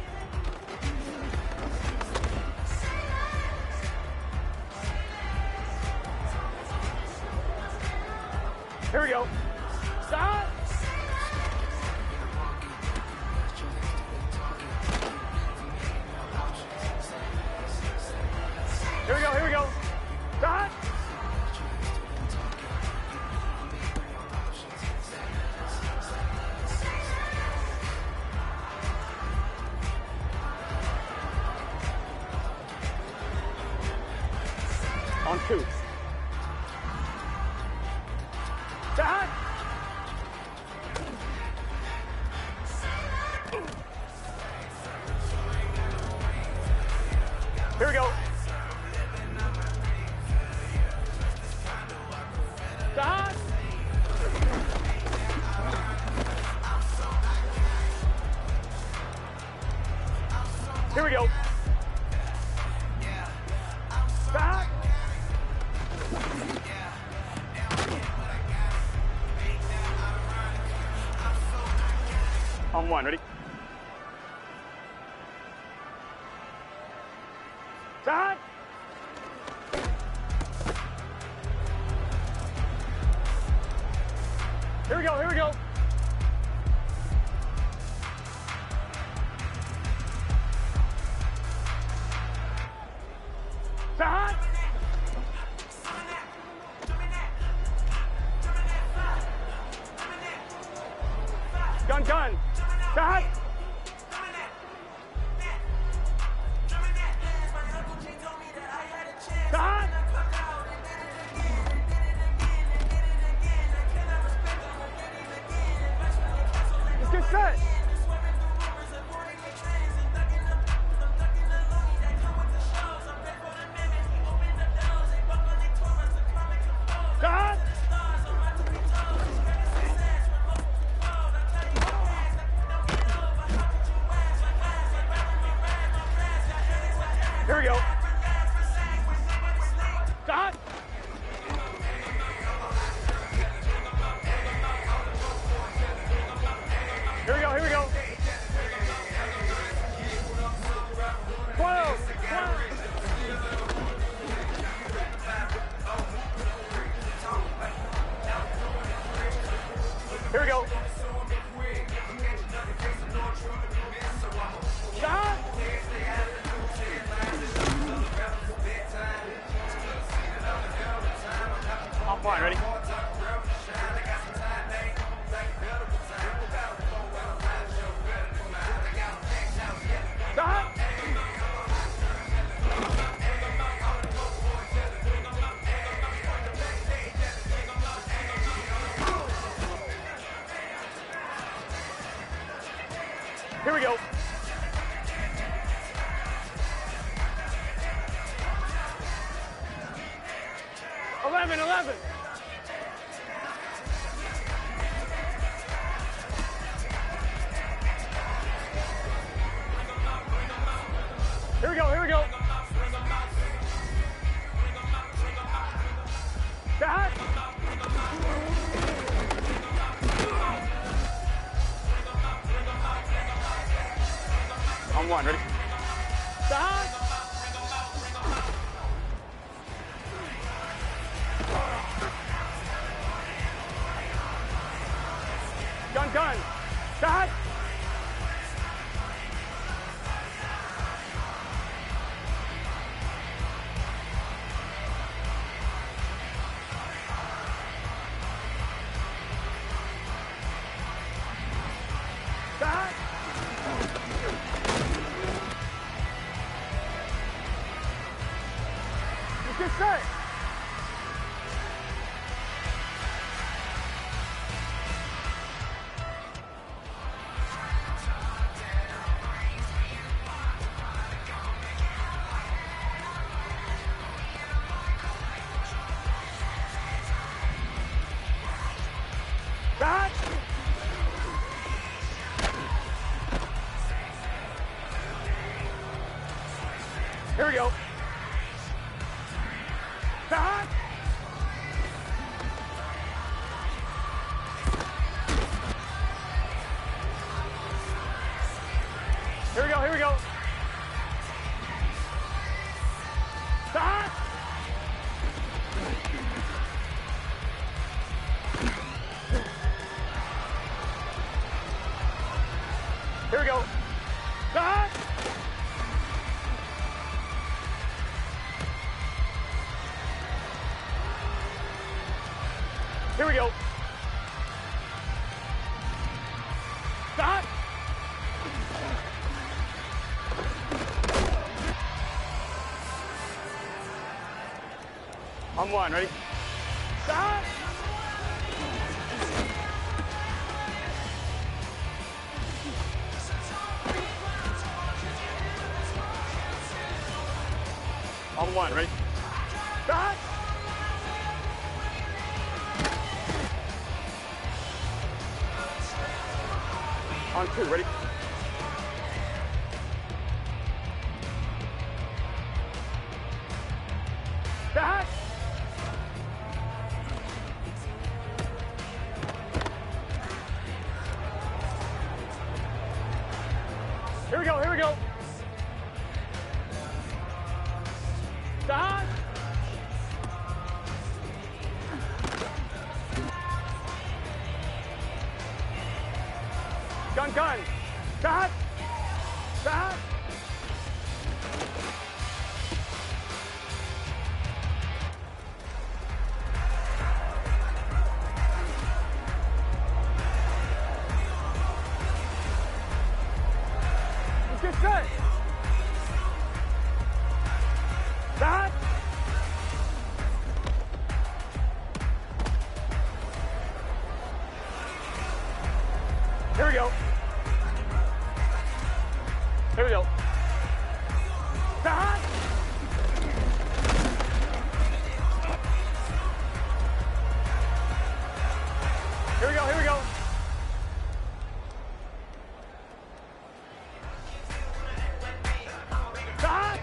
Here we go. Stop. Here we go, here we go. Stop. On 2. Stop. Here we go. Stop. Here we go. Stop. On 1, ready? Stop. Here we go, here we go. Stop. Gun, gun. Stop. Stop. Let's get set. Stop. Here we go. Stop. Here we go, here we go. 12. Here we go. Stop. Off line, ready? Stop. Here we go. Eleven. Here we go, here we go. Stop. On 1, ready? Stop. Gun. Stop. Stop. Let's get set. Stop. Here we go. Here we go. Stop. Here we go. Stop. On one, ready? Stop. On one, ready? Stop. On two, ready? Stop. Here we go, here we go. Stop. Gun, gun. Stop. Stop. Get set. Stop. Here we go. Here we go. Stop. Here we go, here we go. Stop.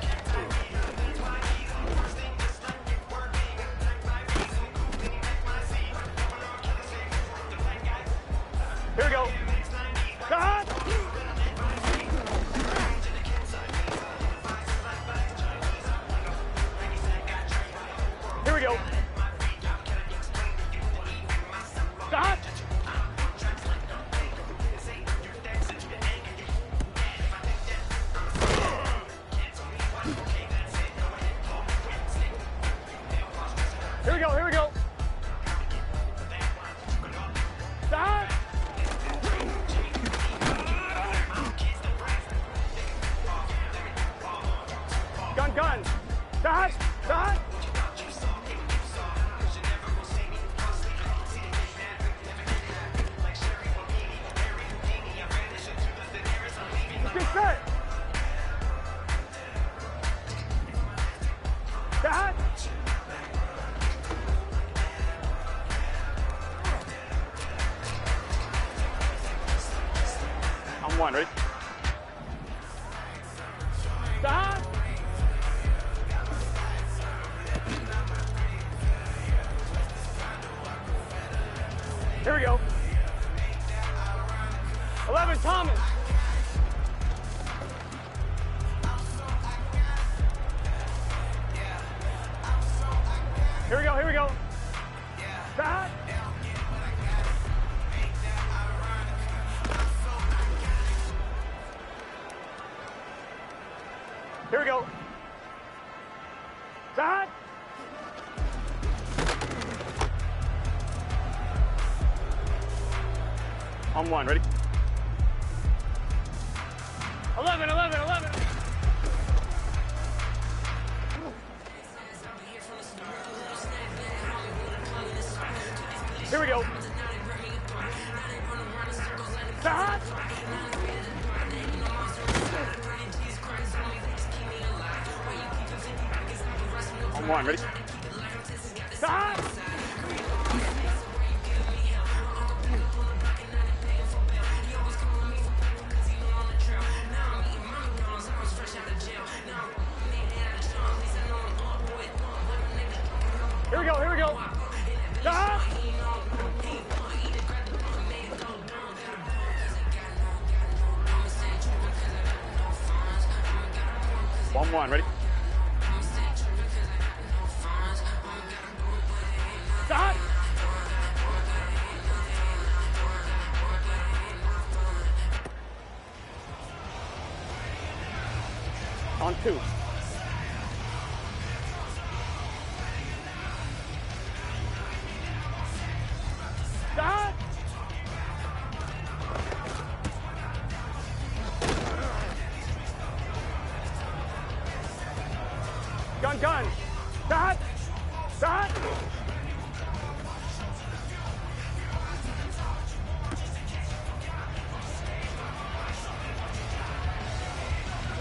Here we go. Stop. Here we go. Stop. Here we go, here we go. Stop. Gun, gun. Stop. Stop. Get set. Stop. On one, ready? Stop. Here we go. 11, Thomas. Here we go, here we go. Stop. Here we go. Stop. On one, ready? 11, 11, 11. Here we go. Stop. On one, ready? Stop. Here we go, here we go. Stop. One, ready? Stop. On 2. Stop! Gun. Stop! Stop!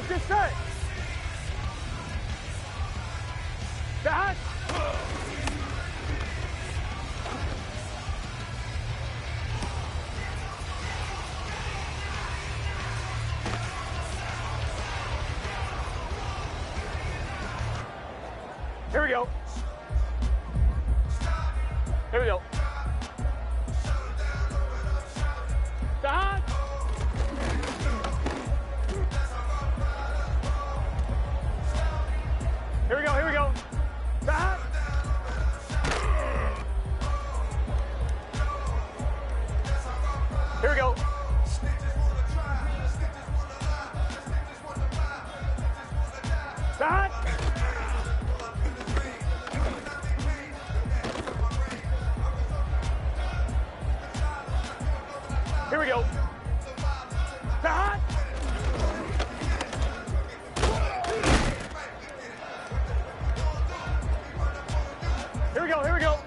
Just set. Stop! Here we go. Here we go. Stop! Here we go. Stop! Here we go. Stop! Here we go. Stop! Here we go.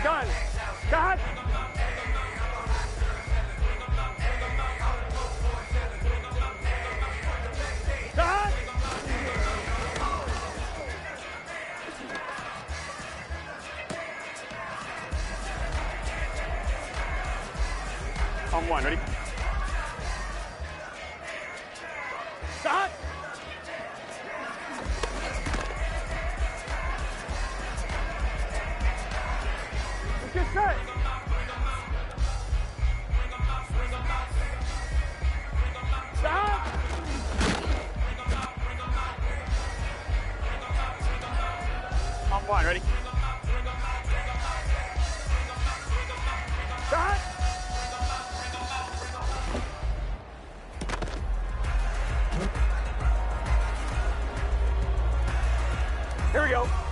Gun. Stop! Stop! On 1, ready? Stop! Get set! Stop! On 1, ready? Stop! Here we go.